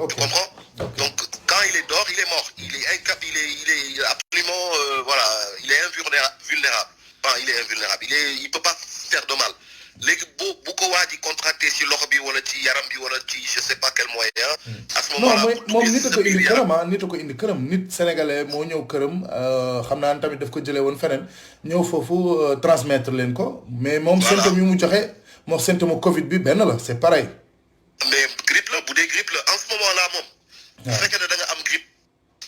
tu comprends. donc quand il est dehors il est mort il est absolument voilà il est vulnérable. Enfin, il est invulnérable il peut pas faire de mal léegi bu ko waa ji contracté ci loxo bi wala ci yaram bi wala ci je sais pas quel moyen à ce moment là moom nit a ko indi këram nit sénégalais moo ñëw këram xam naa tamit daf ko jëlee woon feneen ñëw foofu transmettre leen ko mais moom symptôme yu mu joxe moom symptôme Covid bi benn la c'est pareil. mais grippe la bu dee grippe la en ce moment là moom. bu fekkee ne da nga am grippe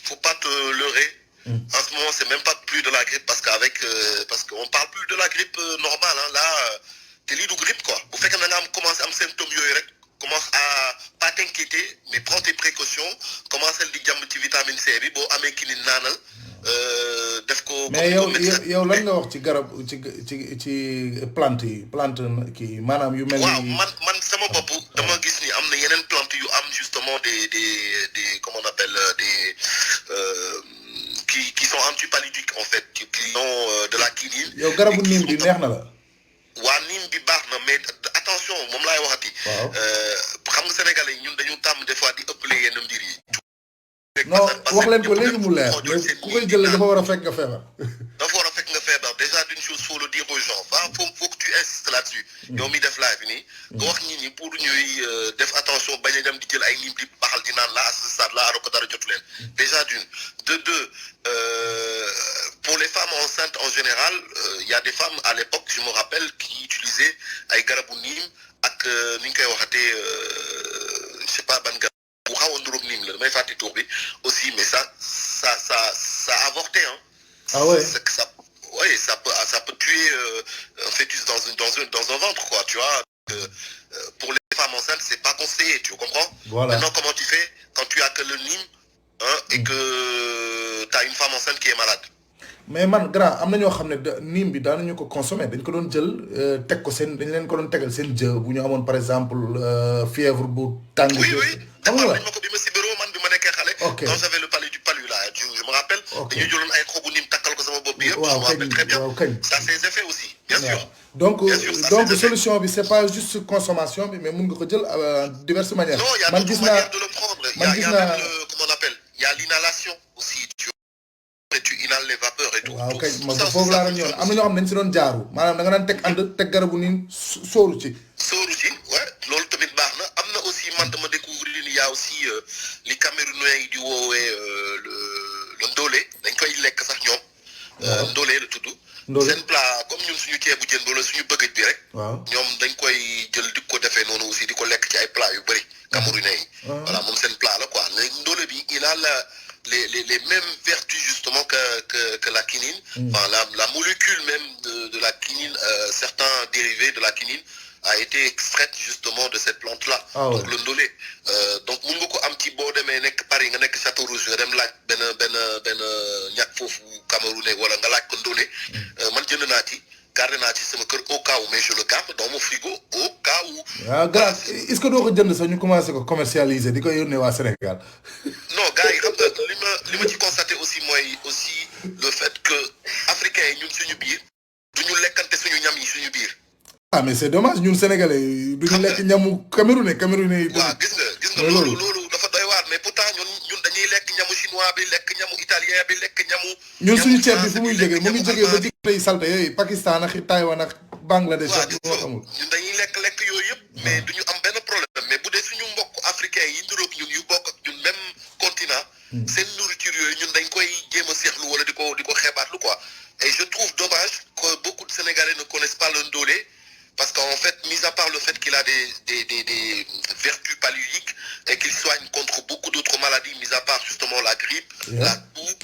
faut pas te leurrer. En ce moment, c'est même pas plus de la grippe parce qu'on parle plus de la grippe normale. Là, t'es lié de grippe quoi. Vous faites qu'on commence à me symptômes, commence à pas t'inquiéter, mais prends tes précautions. Commence à dire que vitamine C, bon, avec qui nanal. mais yow lan nga wax ci garab ci plante kii maanaam yu mel ni. man sama bopp dama gis ni am na yeneen plante yu am justement des comment on appelle qui sont antipaludiques en fait qui ont de la quinine. yow garabu niim bi neex na la. waa niim bi baax na mais attention moom laay waxati. xam nga sénégalais ñun dañu tàmm des fois di ëppale yenn mbir yi. non wax leen ko léegi mu leer ku koy jël dafa war a fekk nga feebar. dafa war a fekk nga feebar déjà d'une chose faut le dire aux gens faut que tu insistes là-dessus. yow mi def live nii. nga wax nit ñi pour ñuy def attention bañ a dem di jël ay lim di baxal di naan la à ce stade là alors que dara jotu leen. déjà d'une de deux pour les femmes enceintes en général il y a des femmes à l'époque je me rappelle qui utilisaient ay garabu niim ak ni ñu koy waxatee je sais pas ban garab bu xaw a nduróog niim la damay fàtte tur bi aussi mais ça avorté hein. Ah ouais. Ça peut tuer un fœtus dans un ventre quoi tu vois. Pour les femmes enceintes c'est pas conseillé tu comprends. Voilà. Maintenant comment tu fais quand tu as que le niim et que tu as une femme enceinte qui est malade. mais man grand am na ñoo xam ne niim bi daan nañu ko consommer dañ ko doon jël teg ko dañ leen ko doon tegal seen jë bu ñu amoon par exemple fièvre bu tàng. oui xam nga dañ ma ko bi ma sibéroo man bi ma nekkee xale. quand j'avais le palu là je me rappelle. dañu jëloon ay xobu niim takkal ko sama bopp bi yëpp. je me rappelle très bien ça a ses effets aussi. bien sûr donc solution bi c'est pas juste consommation bi mais mun nga ko jël diverses manières. non il y a d'autres manières de le prendre. il y a même comment on appelle il y a l'inhalation aussi tu inhales les vapeurs et tout. waaw kay ma foofu laa doon ñëw am na ñoo xam ne dañ si doon jaaru maanaam da nga daan teg garabu nii sóoru ci. ouais loolu tamit baax na am na aussi man dama découvrir ni y a aussi li Camerounais yi di woowee le ndolé dañ koy lekk sax ñoom. ndolé la tudd. seen plat comme ñun suñu suñu ceebu jën wala suñu bëggëj bi rek. waaw ñoom dañ koy jël di ko defee noonu aussi di ko lekk ci ay plat yu bëri. Camerounais yi. voilà moom seen plat la quoi léegi ndóole bi il a les mêmes vertus justement que la quinine. Enfin, la molécule même de la quinine, certains dérivés de la quinine a été extraite justement de cette plante-là. Donc le ndolé. Donc mun nga ko am ci boo demee nekk Paris nga nekk Château Rouge nga dem laaj benn ñàkk foofu Camerounais wala nga laaj ko ndolé. Man jënd naa ci. Garde naa ci sama kër au cas où mais je le garde dans mon frigo au cas où. waaw gars est-ce que doo ko jënd sax ñu commencé ko commercialiser di ko yónnee waa Sénégal. non gars yi xam nga li ma ci constaté aussi mooy aussi le fait que africains yi ñun suñu biir du ñu lekkante suñu ñam yi suñu biir. ah mais c'est dommage ñun sénégalais du ñu lekk ñamu camerounais yi. waaw gis nga loolu dafa doy waar mais pourtant ñun dañuy lekk ñamu chinois bi lekk ñamu italien bi lekk ñamu. ñun suñu ceeb bi fu muy jógee mu ngi jógee ba ci pays salte yooyu Pakistan ak Taïwan ak Bangladesh ak moo xamul. ñun dañuy lekk yooyu yëpp mais duñu am benn problème mais bu dee suñu mbokk africain yi niroog ñun yu bokk ak ñun même continent. seen nourriture yooyu ñun dañ koy jéem a seexlu wala di ko xeebaatlu quoi et je trouve dommage que beaucoup de Sénégalais ne connaissent pas le ndolé. Parce qu'en fait, mis à part le fait qu'il a des vertus paludiques et qu'il soigne contre beaucoup d'autres maladies, mis à part justement la grippe, la toux,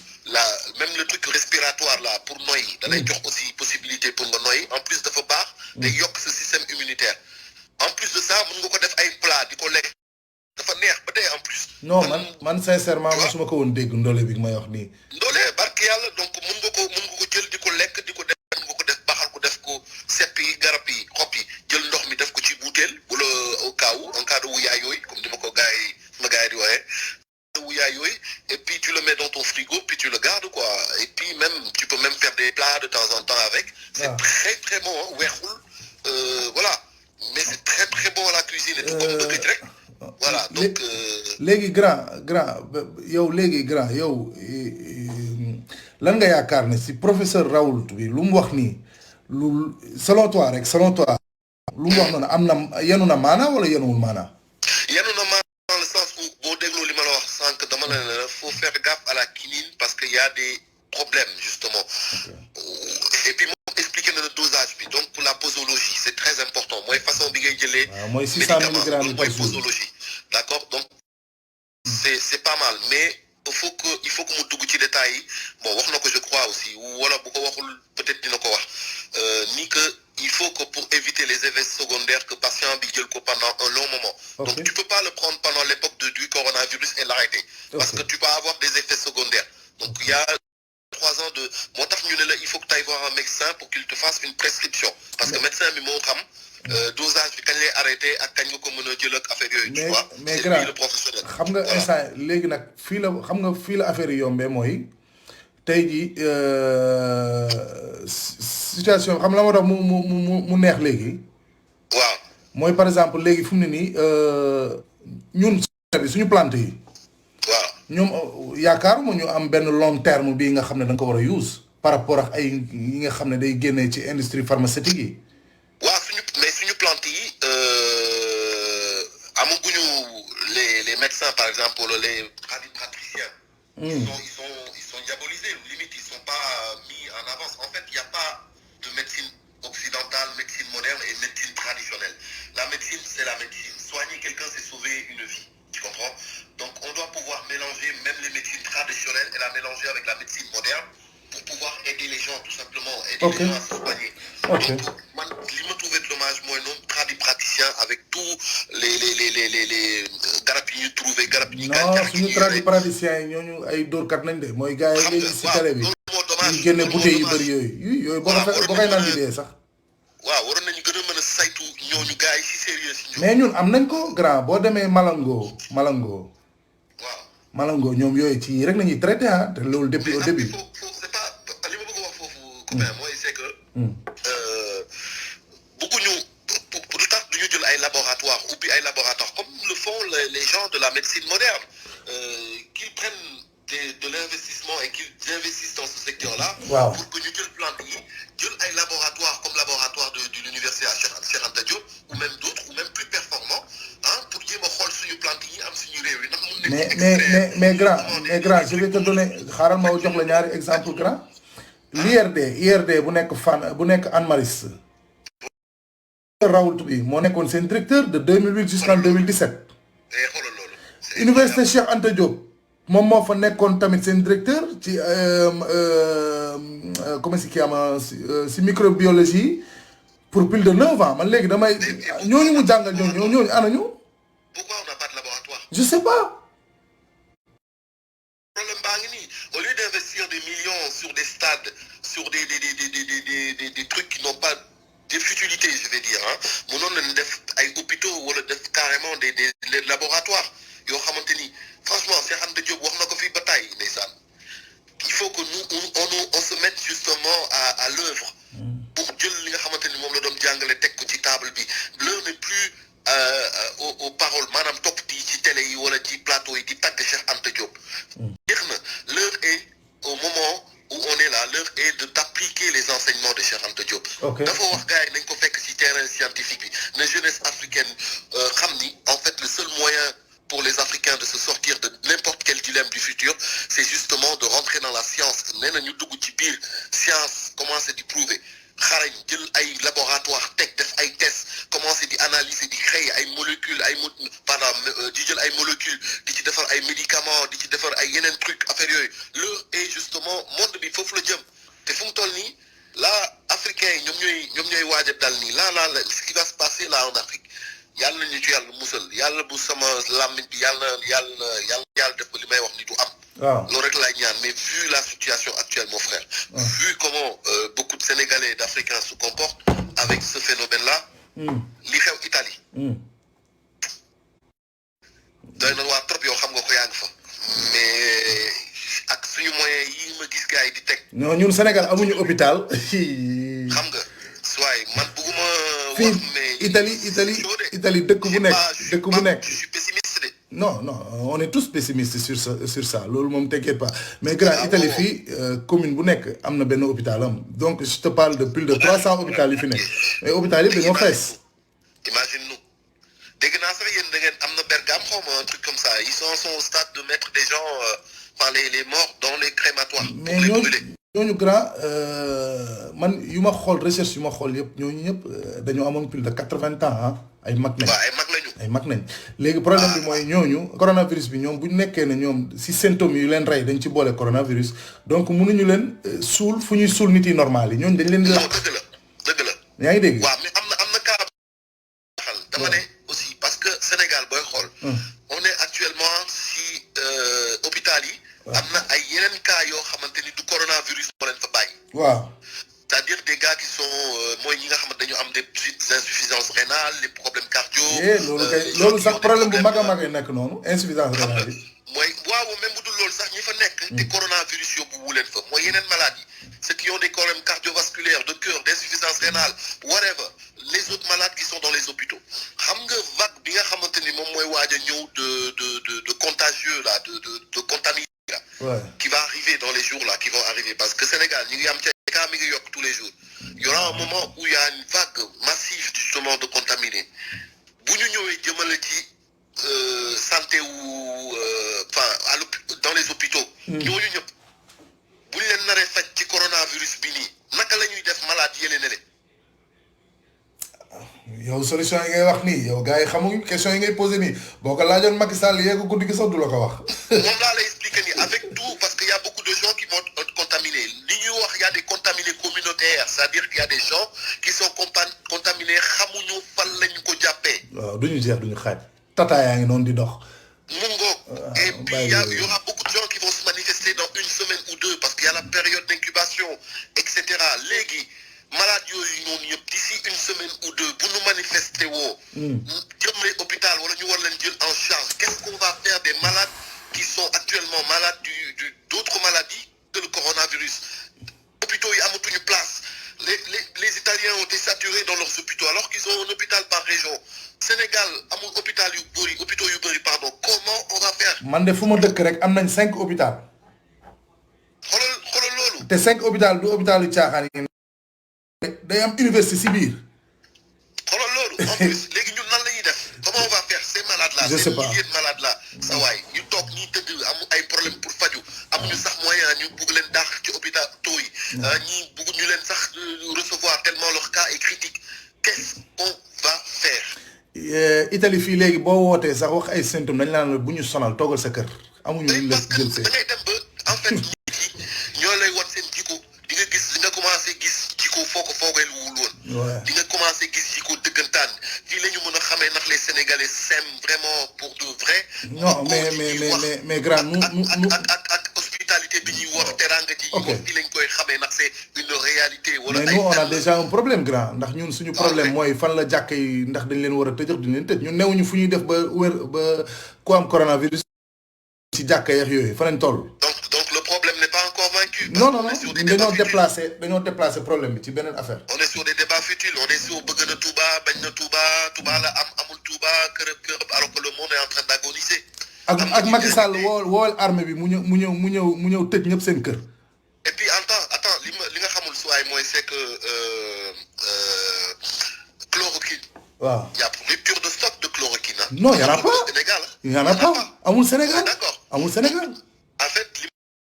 même le truc respiratoire là, pour noyer, il y a aussi possibilité pour noyer. En plus de faut pas, il y a ce système immunitaire. En plus de ça, on peut faire un plat, du collègue. dafa neex ba tey en plus. non man sincèrement mosuma ko woon dégg ndole bi may wax nii. ndole barke yàlla donc mun nga ko jël di ko lekk di ko def mun nga ko def baxal ko def ko seppi garab yi xob yi jël ndox mi def ko ci butéel wala au cas où en cas de wuyaay yooyu comme ni ma ko gars yi di waxee. wuyaay yooyu et puis tu le mets dans ton frigo puis tu le gardes quoi et puis même tu peux même faire des plats de temps en temps avec. C'est très très bon hein weexul voilà mais c'est très très bon à la cuisine et tout comme bëgg rek. voilà donc léegi grand yow lan nga yaakaar ne si professeur Raoult bi lu mu wax nii lu selon toi lu mu wax noonu am na yenu na maana wala yenuwul maana. yenu na maana dans le sens où boo dégloo li ma la wax sànq dama la ne faut faire gaffe à la quinine parce que y a des problèmes justement et puis moom expliquer na le dosage bi donc pour la posologie c'est très important mooy façon bi ngay jëlee. waaw mooy 600 milligrammes par mooy jour posologie. D'accord donc c'est pas mal mais il faut que mu dugg ci détails yi bon wax na ko je crois aussi wala bu ko waxul peut-être dina ko wax ni que il faut que pour éviter les effets secondaires que patient bi jël ko pendant un long moment. Donc tu peux pas le prendre pendant l'époque du coronavirus et l'arrêter parce que tu vas avoir des effets secondaires. Donc il y a 3 ans de moo tax ñu ne la il faut que tu ailles voir un médecin pour qu'il te fasse une prescription parce que médecin bi moo xam dosage bi kañ lay arrêté ak kañ nga ko mën a jël ak affaire yooyu. tu vois mais c'est lui le professionnel. xam nga instant léegi nag fii la affaire yi yombee mooy tey jii situation xam la moo tax mu neex léegi. waaw mooy par exemple léegi fu mu ne nii ñun suñu plante yi. waaw ñoom yaakaaruma ñu am benn long terme bii nga xam ne da nga ko war a use par rapport ak ay yi nga xam ne day génnee ci industrie pharmaceutique yi. waaw suñu plante yi amaguñu les médecins par exemple les praticiens. Ils sont diabolisés limite ils sont pas mis en avance en fait il y a pas de médecine occidentale médecine moderne et médecine traditionnelle. La médecine c'est la médecine soigner quelqu'un c'est sauver une vie tu comprends donc on doit pouvoir mélanger même les médecines traditionnelles et la mélanger avec la médecine moderne pour pouvoir aider les gens tout simplement aider les gens à se soigner. Donc man li ma trouvé dommage mooy noonu praticien avec tous les garab yi ñu trouvé garab yi. non suñu praticien yi ñooñu ay dóorkat nañ de mooy gars yi léegi si télé bi ñu génne bouteille yu bëri yooyu boo koy naan di dee sax. waaw waroon nañu gën a mën a saytu ñooñu gars yi si sérieux si ñoom. mais ñun am nañ ko grand boo demee Malango. waaw Malango ñoom yooyu ci rek nañuy traité ah te loolu depuis au début. c'est pas li ma bëgg a wax foofu. copain mooy c'est que. bëgguñu lu tax duñu jël ay laboratoire ubbi ay laboratoire comme le font les gens de la médecine moderne qu'ils prennent de l'investissement et qu'ils investissent dans ce secteur-là. waaw pour que ñu jël plante yi jël ay laboratoire comme laboratoire de l'université à Cheikh Anta Diop ou même d'autres ou même plus performants pour jéem a xool suñu plante yi am suñu réew yi ndax mun nañu mais grand je vais te donner xaaral ma jox la ñaari exemple grand l'IRD bu nekk fan bu nekk Anne Maris Raoult bi moo nekkoon seen directeur de 2008 jusqu'en 2017 xoolal loolu. Université Cheikh Anta Diop moom moo fa nekkoon tamit seen directeur ci comment si kii ama si microbiologie pour plus de 9 ans man léegi damay ñooñu mu jàngal ñooñu anañu Pourquoi on n'a pas de laboratoire? je sais pas. Problème baa ngi nii au lieu d'investir des millions sur des stades sur des trucs qui n'ont pas de futilité, je vais dire ah mënoon nañu def ay hôpitaux wala def carrément des laboratoires yoo xamante ni franchement Cheikh Anta Diop wax na ko fii ba tey ndeysaan. Il faut que nous on se mette justement à l'œuvre pour jël li nga xamante ni moom la doon jàngale teg ko ci table bi l'heure n'est plus aux paroles maanaam topp ci télé yi wala ci plateau yi di tàgg Cheikh Anta Diop. jeex na l'heure est au moment où on est là l'heure est d'appliquer les enseignements de Cheikh Anta Diop. dafa wax gars yi nañ ko fekk ci terrain scientifique bi na jeunesse africaine xam ni en fait le seul moyen pour les Africains de se sortir de n'importe quel dilemme du futur, c'est justement de rentrer dans la science. Nee na ñu dugg ci biir science commencer di prouver xarañ jël ay laboratoire teg def ay tests commencer di analyser di créer ay molécules di jël ay molécules di ci defar ay médicaments di ci defar ay yeneen trucs affaire yooyu l'heure est justement monde bi foofu la jëm te fu mu toll nii là africains yi ñoom ñooy waaj a dal nii là ce qui va se passer là en Afrique yàlla nañu ci yàlla musal yàlla bu sama làmmiñ bi yàlla def ko li may wax ni du am. waaw loolu rek laay ñaan mais vu la situation actuelle mon frère. vu comment beaucoup de Sénégalais et d'Africains se comportent avec ce phénomène là. li xew Italie. doy na waa trop yow xam nga ko yaa ngi fa mais ak suñu moyens yi ma gis gars yi di teg. non ñun Sénégal amuñu hôpital. xam nga waaye man bëgguma fii wax mais Italie dëkk bu nekk je suis pessimiste de. non on est tous pessimistes sur ça loolu moom t'inquiète pas mais grand Italie fii commune bu nekk am na benn hôpital am donc je te parle de plus de 300 hôpital yi fi nekk mais hôpital yi dañoo fees. imagine nous dégg naa sax yéen da ngeen am na Bergame xaw ma un truc comme ça ils sont au stade de mettre des gens les morts dans les crématoires. mais ñooñu grand man yu ma xool recherche yu ma xool yëpp ñooñu ñëpp dañoo amoon plus de 80 ans ah ay mag nañ. waaw ay mag nañ léegi problème bi mooy ñooñu coronavirus bi ñoom bu ñu nekkee ne ñoom si symptômes yu leen rey dañ ci boole coronavirus donc mënuñu leen suul fu ñuy suul nit yi normal yi ñooñu dañ leen di làq. dëgg la. yaa ngi dégg. waaw mais am na cas dama ne aussi parce que Sénégal booy xool. on est actuellement si hôpital yi. am na ay yeneen cas yoo xamante ni du coronavirus moo leen fa bàyyi. waaw. c'est-à-dire des gars qui sont mooy ñi nga xamante dañu am des insuffisances rénales les problèmes cardio. loolu sax problème bu mag a mag nekk noonu insuffisance rénale bi. mooy waaw même bu dul loolu sax ñi fa nekk. te coronavirus yóbbu wu leen fa mooy yeneen maladies ceux qui ont des problèmes cardiovasculaires de cœur d'insuffisance rénale whatever les autres malades qui sont dans les hôpitaux xam nga vague bi nga xamante ni moom mooy waaj a ñëw de contagieux là de contaminés là. Ouais. Qui va arriver dans les jours là qui vont arriver parce que Sénégal ñu ngi am cas mi ngi yokk tous les jours il y aura un moment où il y a une vague massive justement de contaminés bu ñu ñëwee jëmale ci santé ou dans les hôpitaux. ñooñu ñëpp bu ñu leen naree faj ci coronavirus bi nii naka la ñuy def malade yële ne yow solution yi ngay wax nii yow gars yi xamuñu question yi ngay posé nii boo ko laajoon Macky Sall yeegu guddi gi sax du la ko wax. moom laa lay expliquer nii avec tout parce que y a beaucoup de gens qui vont être contaminés li ñuy wax y a des contaminés communautaires c'est-à-dire qu'il y a des gens qui sont contaminés xamuñu fan lañu ko jàppee. waaw duñu jeex duñu xaaj tata yaa ngi noonu di dox. mu ngoog et puis il y aura beaucoup de gens qui vont se manifester dans une semaine ou deux parce qu'il y a la période d'incubation et cetera léegi. malade yooyu noonu yëpp d'ici une semaine ou deux bu ñu manifester woo. jëmale hôpital wala ñu war leen jël en charge qu'est-ce qu'on va faire des malades qui sont actuellement malades d'autres maladies que le coronavirus. hôpitaux yi amatuñu place les Italiens ont été saturés dans leurs hôpitaux alors qu'ils ont un hôpital par région Sénégal amul hôpitaux yu bëri pardon comment on va faire. man de fu ma dëkk rek am nañ 5 hôpital. xoolal loolu. te 5 hôpital du hôpital yu caaxaan yi. day am université si biir. xoolal loolu en plus léegi ñun nan la ñuy def comment on va faire ces malades là. je sais pas ces milliers de malades là. sa waay ñu toog ñuy tëdd am ay problème pour faju amuñu sax moyen ñu bugg leen dàq ci hôpital taux yi ñi bëgg ñu leen sax recevoir tellement leur cas est critique. Qu'est-ce qu'on va faire? Italie fii léegi boo wootee sax wax ay symptômes dañ naan la bu ñu sonal toogal sa kër amuñu luñ la parce que jël see. da ngay dem ba en fait nit yi ñoo lay wan seen jikko di nga gis di nga commencé gis jikko foo ko foogeel wul woon. di nga commencé gis jikko dëggantaan fii la ñu mën a xamee ndax les Sénégalais s'aiment vraiment pour de vrai. non mais grand nous ak hospitalité bi ñuy wax teranga ji. ok fii lañ koy xamee ndax c'est une réalité. wala mais nous on a déjà un problème grand ndax ñun suñu problème mooy fan la jàkk yi ndax dañ leen war a tëjëx duñ leen tëj ñun newuñu fu ñuy def ba wér ba ku am coronavirus ci jàkk yeex yooyu fa lañ toll. donc le problème n'est pas encore vaincu. non dañoo déplacé problème bi ci beneen affaire. on est sur des débats futiles on est sur bëgg na Touba bañ na Touba la amul Touba kërëb alors que le monde est en train d'agoniser. ak Macky Sall wool armée bi mu ñëw tëj ñëpp seen kër. et puis attends li nga xamul suwaay mooy c'est que chloroquine. waaw y a rupture de stock de chloroquine. non y en a pas Sénégal y en a pas amul Sénégal. d'accord amul Sénégal. en fait li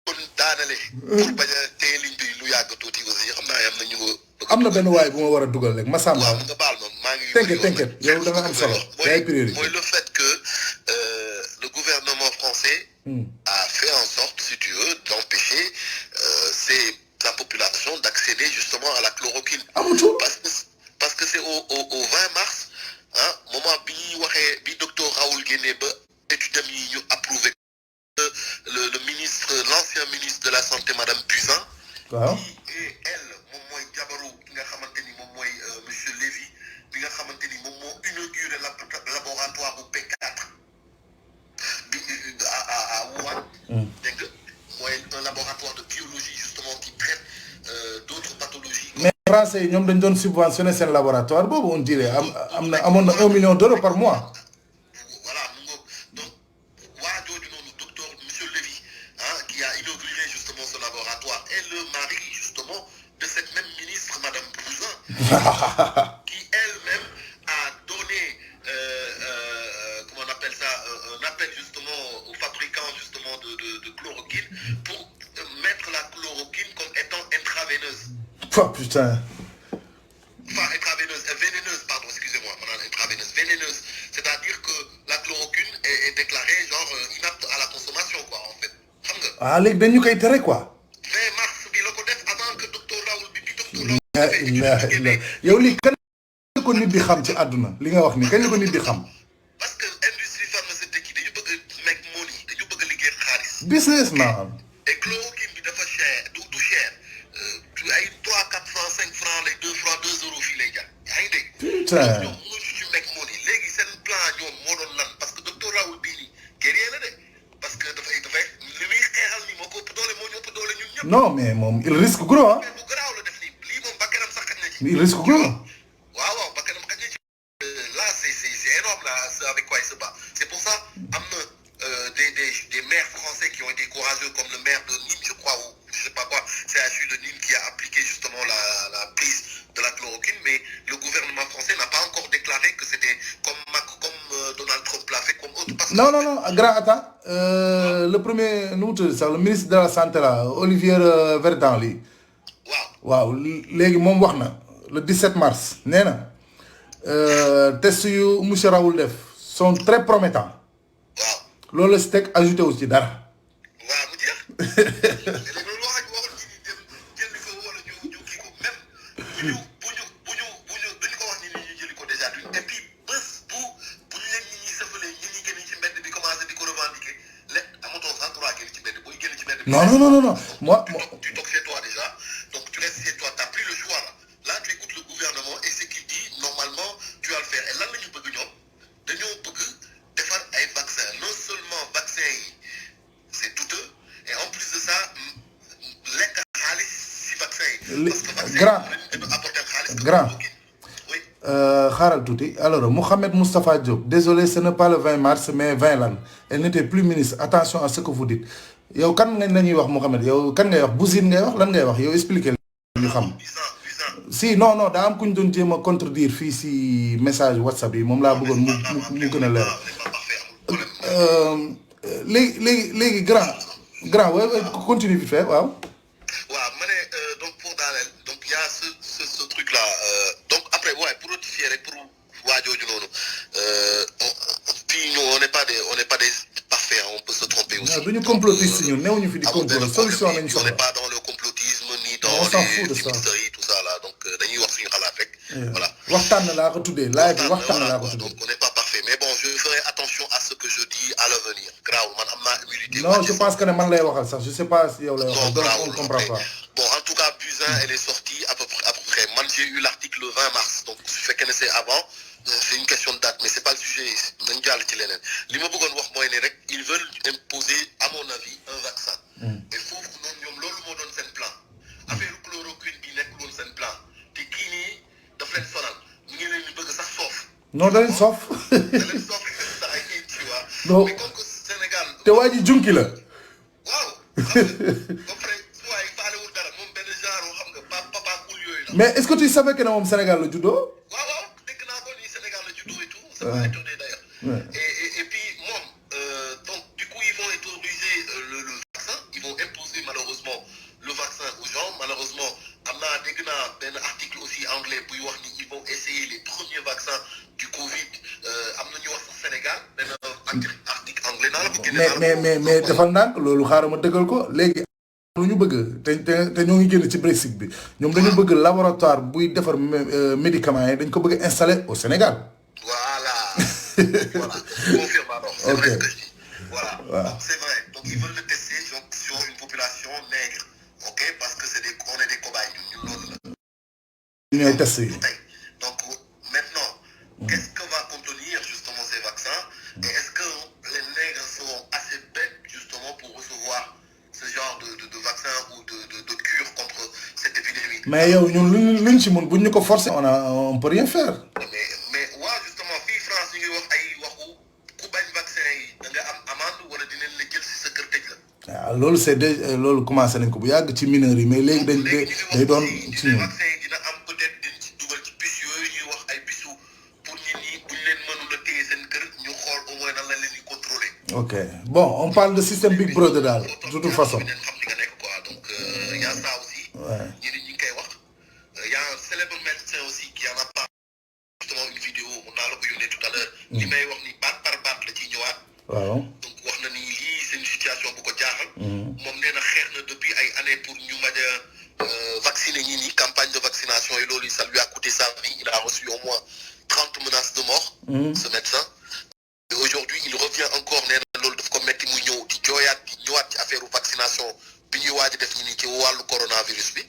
ma doon daanale. pour bañ a téye ligne bi lu yàgg tuuti aussi xam naa am na ñu ko. am na benn waay bu ma war a dugal rek Massamba. waaw nga baal ma maa ngi. t'inquiète yow da nga am solo. yaay priorité mooy le fait que le gouvernement français. a fait en sorte si tu veux d'empêcher sa population d'accéder justement à la chloroquine. parce que c'est au 20 mars moment bi ñuy waxee bi docteur Raoul Guéné ba études yi ñu approuvé le ministre l'ancien ministre de la santé madame Buzyn. waaw et elle moom mooy jabaru ki nga xamante ni moom mooy monsieur Lévy bi nga xamante ni moom moo inauguré laboratoire bu P4 bi à Wuhan. dégg nga mooy un laboratoire de biologie justement qui traite d'autres pathologies. mais français yi ñoom dañ doon subventionné seen laboratoire boobu on dirait amoon na 1 million d'euros par mois. voilà mu ngoog donc waa jooju noonu docteur monsieur Lévy qui a inauguré justement ce laboratoire et le mari justement de cette même ministre madame Buzyn qui elle-même a donné comment on appelle ça un appel justement aux fabricants justement de chloroquine pour mettre la chloroquine comme étant intraveineuse. Oh putain. Enfin, intraveineuse, vénéneuse, pardon, excusez-moi, intraveineuse, vénéneuse. C'est-à-dire que la chloroquine est déclarée genre inapte à la consommation, quoi, en fait. Xam nga. ah léegi dañu koy tere quoi. 20 mars bi la ko def avant que docteur Raoul bi docteur Raoul. yow lii kañ la ko nit di xam ci àdduna li nga wax ni kañ la ko nit di xam. parce que industrie pharmaceutique yi dañu bëgg a make money dañu bëgg a liggéey xaalis. business man. et chloroquine bi dafa cher du cher ay 3 400 5 francs lay 2 francs 2 euros fii lay jar yaa ngi dégg. putain ñoom mënuñu ci make money léegi seen plan ñoom moo doon lan parce que docteur Raoul bii nii guerrier la de parce que dafay li muy xeexal nii moo ko ëpp doole moo ñu ëpp doole ñun ñëpp. non mais moom il risque gros ah. bu garaaw la def nii lii moom bakkanam sax xaj na ci. il risque gros. waaw bakkanam xaj na ci. là c'est énorme là avec quoi il se bat c'est pour ça am na des maires français qui ont été courageux comme le maire de Nîmes je crois ou je sais pas quoi CHU de Nîmes qui a appliqué justement la prise de la chloroquine mais le gouvernement français n'a pas encore déclaré que c'était comme Donald Trump l'a fait comme autre parce que non grand attends le premier nu mu tudd sax le ministre de la santé là Olivier Véran lii waaw léegi moom wax na le 17 mars nee na test yu monsieur Raoul def sont très promettants. waaw loolu la si teg ajouté wu ci dara. waaw mu jeex léegi loolu waxuñ ci ni jël ko wala ñu kii ko même bu ñu duñu ko wax ni ñu jëli ko déjà et puis bés bu ñu leen nit ñi sëfalee ñi ñi génn ci mbedd bi commencé di ko revendiquer amatoo sax droit génn ci mbedd booy génn ci mbedd bi. non moi tu toog chez toi déjà donc tu restes chez toi t'as plus le choix là tu écoutes le gouvernement et ce qu'il dit normalement tu vas le faire et lan la ñu bëgg ñoom dañoo bëgg defar ay vaccin non seulement vaccin yi c'est douteux et en plus de ça lekk xaalis si vaccin yi. parce que vaccin yi dañu apporter xaalis. grand oui. xaaral tuuti alors Mohamed Moustapha Diop désolé ce n'est pas le 20 mars mais 20 lan elle n'était plus ministre attention à ce que vous dites yow kan nga nañuy wax Mohamed yow kan ngay wax Bouzine ngay wax lan ngay wax yow expliquer ñu xam. si non daa am ku ñu doon jéem a contredire fii si message WhatsApp yi moom laa bëggoon mu gën a leer. léegi grand waaye continue vite fait waaw. waaw ma ne après, donc pour Daniel, donc il y a ce truc-là. Donc après, ouais, pour notifier, pour Wadio Junono, puis nous, on n'est pas des parfaits, on peut se tromper aussi. Nous complotistes, nous n'avons fait des complots. Solution, on n'est pas dans le complotisme ni dans les fumisteries, tout ça là. Donc, d'ailleurs, on finira avec. Voilà. Donc, on n'est pas parfait. Mais bon, je ferai attention à ce que je dis à l'avenir. Grave, humilité. Non, je pense que je ne sais pas si on ne comprend pas. Bon, en tout cas, Buzyn, elle est sortie à peu près. Moi, j'ai eu l'article le 20 mars. Donc, je fais qu'elle c'est avant. C'est une question de date, mais c'est pas le sujet. Ils veulent imposer, à mon avis, un vaccin. Il faut que nous donne ce plan. Affaire chloroquine, c'est un plan. T'es qui ni de fait sonal. Non, d'un sauf. Non. Mais comme que Sénégal. Tu vois, du junkie là. Mais est-ce que tu savais que dans le Sénégal le judo? Et puis, donc, du coup, ils vont autoriser le vaccin. Ils vont imposer malheureusement le vaccin aux gens. Malheureusement, il y a un article aussi anglais pour dire qu'ils vont essayer les premiers vaccins du Covid. Au Sénégal, un article anglais. Mais defal ndànk loolu xaaral ma dëggal ko léegi lu ñu bëgg te ñoo ngi génn ci Brexit bi ñoom dañu bëgg laboratoire buy defar médicaments yi dañ ko bëgg installer au Sénégal. Voilà. Confirme alors. C'est vrai ce que je dis. Voilà. Donc c'est vrai. Donc ils veulent le tester sur une population nègre. Ok, parce que on est des cobayes. Nous sommes testés. Donc maintenant, qu'est-ce que va contenir justement ces vaccins? Et est-ce que les nègres seront assez bêtes justement pour recevoir ce genre de vaccin ou de cure contre cette épidémie? Mais nous, si on ne forcer, on ne peut rien faire. Mais ouais, justement, fii France ñu ngi wax ay waxu ku bañ vaccin yi da nga am amende wala dinañ la jël si sa kër tëj la. waaw loolu c'est déjà loolu commencé nañ ko bu yàgg ci mineurs yi mais léegi day doon ci ñun. vaccin yi dina am peut-être dañ ci dugal ci bus yooyu ñuy wax ay bisu pour nit ñi buñ leen mënul a téye seen kër ñu xool au moins nan la leen di contrôler. Ok bon on parle de système Big Brother daal de toute façon. xam li nga nekk quoi donc y a ça aussi. ñi ñi ngi koy wax y a un célèbre médecin aussi qui en a parlé justement une vidéo mun naa la ko yónnee tout à l'heure li may wax ni baat par baat la ciy ñëwaat. waaw donc wax na ni lii c'est une situation bu ko jaaxal. moom nee na xeex na depuis ay années pour ñu mën a vacciner ñi nii campagne de vaccination et loolu ça lui a coûté sa vie il a reçu au moins 30 menaces de mort. Ce médecin. Et aujourd'hui il revient encore nee na loolu daf ko metti mu ñëw di jooyaat di ñëwaat ci affaire vaccination bi ñuy waaj a def nii ci wàllu coronavirus bi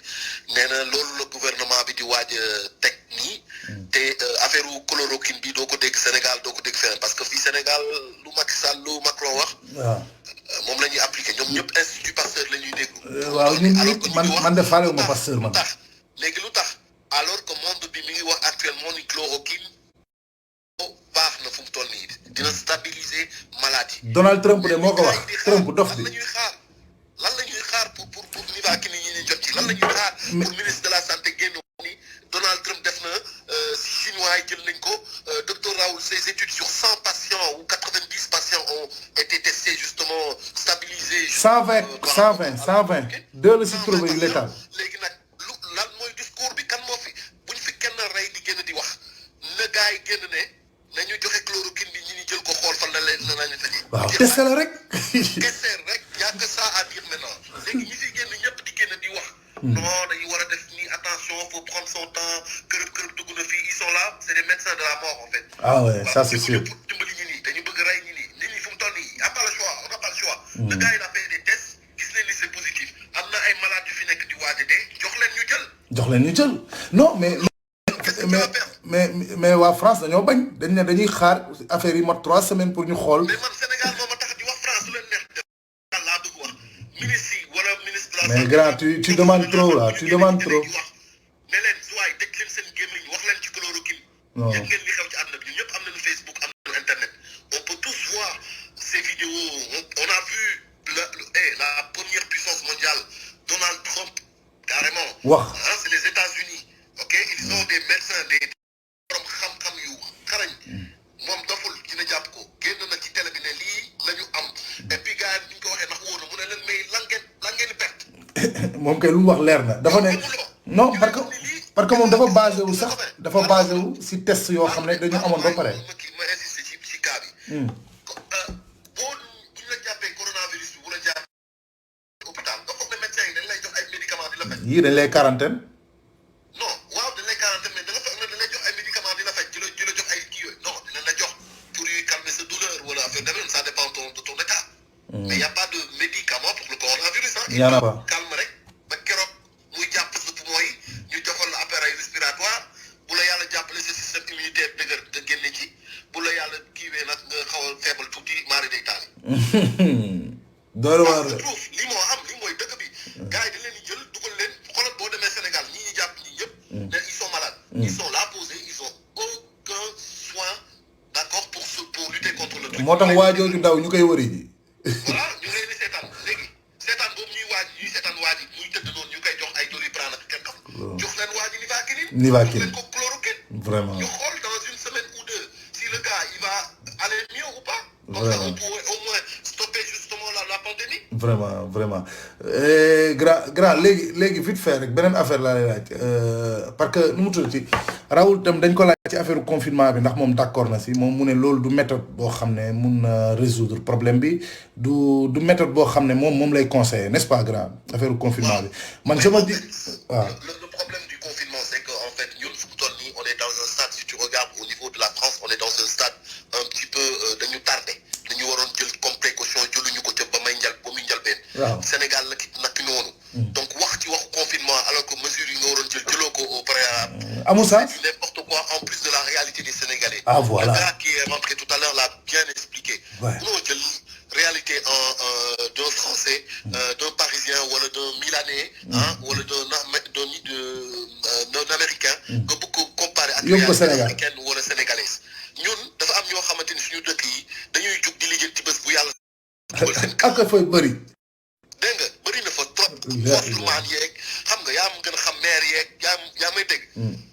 nee na loolu la gouvernement bi di waaj a teg nii te affaire chloroquine bi doo ko dégg Sénégal doo ko dégg feneen parce que fii Sénégal lu Macky Sall lu Macron wax. waaw moom la ñuy appliqué ñoom ñëpp institut Pasteur la ñuy déglu. waaw ñun man de faale wu ma Pasteur man. léegi lu tax alors que monde bi mi ngi wax actuellement ni chloroquine baax na fu mu toll nii dina stabiliser maladie. Donald Trump de moo ko wax Trump dof bi. lan la ñuy xaar pour ñu vacciner ñi ñu jot ci lan la ñuy xaar pour ministre de la santé génn ni Donald Trump def na si chinois yi jël nañ ko docteur Raoul ses études sur 100 patients ou 90 patients ont été testés justement stabilisés. 120 deux la si trouvé yu létal. léegi nag lan mooy discours bi kan moo fi buñ fi kenn rey di génn di wax na gars yi génn ne nañu joxe chloroquine bi ñi jël ko xool fan la leen la ñu tëjee. waaw testé la rek. testé rek y a que ça à dire maintenant léegi ñi fi génn ñëpp di génn di wax. non dañu war a def ni attention faut prendre son temps kërëb dugg na fii ils sont là c'est des médecins de la mort en fait. ah ouais ça c'est sûr. pour dimbali ñi nii dañu bëgg rey ñi nii nit ñi fu mu toll nii y a pas le choix on n'a pas le choix. le gars il a fait des tests gis nañ ni c'est positif am na ay malades yu fi nekk di waaj a dee jox leen ñu jël. non mais waa France dañoo bañ dañ ne dañuy xaar affaire yi mot 3 semaines pour ñu xool. mais man Sénégal moo ma tax di wax France lu leen neex def laa bëgg wax ministre yi wala ministre de la santé. mais grand tu demandes trop là tu demandes trop. ne leen suwaay tëj leen seen gémmiñ wax leen ci chloroquine. non yëg ngeen li xew ci àdduna bi ñun ñëpp am nañu Facebook am nañu internet on peut tous voir ces vidéos on a vu la première puissance mondiale Donald Trump carrément. wax c'est les États-Unis ok ils sont des médecins des borom xam-xam yu xarañ moom doful dina jàpp ko génn na ci télé bi ne lii la ñu am et puis gars yi ni ñu ko waxee ndax wóor na mu ne leen mais lan ngeen perte. moom kay lu mu wax leer na dafa ne non parce que moom dafa basé wu sax dafa basé wu si test yoo xam ne dañu amoon ba pare. ma insisté ci cas bi. boo bu ñu la jàppee coronavirus bi bu la jàppee hôpital nga foog ne médecin yi dañ lay jox ay médicaments di la faj. yii dañ lay quarantaine. non waaw dañ lay quarantaine mais da nga foog ne dañ lay jox ay médicaments di la faj di la jox ay kii yooyu non dinañ la jox pour yuy calmer sa douleur wala affaire demee ça dépend de ton état. mais y a pas de médicament pour le coronavirus ah. y en a pas. calme rek ba keroog muy jàpp sa poumon yi ñu joxoon la appareil respiratoire bu la yàlla jàppale sa système immunitaire dëgër te génne ci bu la yàlla kiiwee nag nga xaw a faible tuuti maari day taal. doole waar la lii moo am lii mooy dëkk bi. gars yi dañ leen di jël dugal leen xoolal boo demee Sénégal ñi ñuy jàpp ñi ñëpp. ne ils sont malades. ils sont là posés ils ont aucun soin d'accord pour lutter contre le truc. moo tax waa jooju ndaw ñu koy wëri ji. voilà ñu ngi leen di seetaan léegi seetaan boobu ñuy seetaan waa ji muy tëdd noonu ñu koy jox ay Doliprane ak kenn xam. jox leen waa ji Nivaquine. jox leen ko chloroquine. vraiment ñu xool dans une semaine ou deux si le gars il va aller mieux ou pas. comme ça on pourrait au moins stopper justement la pandémie. vraiment grand léegi vite fait rek beneen affaire laa lay laaj parce que nu mu tudd ci Raoul tam dañ ko laaj ci affaire confinement bi ndax moom d'accord na si moom mu ne loolu du méthode boo xam ne mun na résoudre problème bi du méthode boo xam ne moom lay conseiller n'est-ce pas grand affaire confinement bi man je me dis waaw. Le problème du confinement c'est que en fait ñun fu mu toll nii on est dans un stade si tu regardes au niveau de la France on est dans un stade un petit peu dañu tardé dañu waroon jël comme précaution jëluñu ko ca ba muy njëlbeen. waaw Sénégal la ki nag noonu. donc wax ci waxu confinement alors que mesures yi nga waroon jëloo ko au préalable. amul ça c'est n'importe quoi en plus de la réalité des Sénégalais. ah voilà le gars qui est rentré tout à l'heure l'a bien expliqué. non jël réalité d'un Français d'un Parisien wala d'un Milanais wala d'un Américain nga bëgg ko comparer ak réalité américaine wala sénégalaise ñun dafa am ñoo xamante ni suñu dëkk yi dañuy jug di liggéey ci bés bu yàlla ak fay bëri dégg nga bëri na fa trop forcement yeeg xam nga yaa ma gën a xam maire yeeg yaa may dégg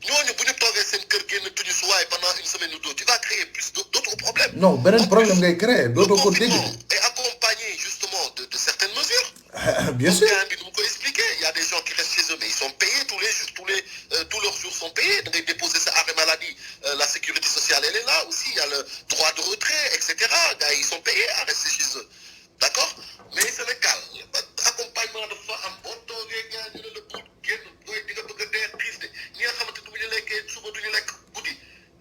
ñooñu bu ñu toogee seen kër génn tuñu su waay pendant une semaine ou deux tu vas créer plus d'autres problèmes non beneen problème ngay créer dootoo ko dégg et accompagné justement de certaines mesures bien sûr bi nu mu ko expliquer il y a des gens qui restent chez eux mais ils sont payés tous les jours tous leurs jours sont payés da ngay déposer sa arrêt maladie la sécurité sociale elle est là aussi il y a le droit de retrait etc gars ils sont payés à rester chez eux d'accord mais Sénégal accompagnement dafa am boo toogee gars ñu ne la bul génn booy di nga bëgg a dee xiif de ñi nga xamante du ñu lekkee suba du ñu lekk guddi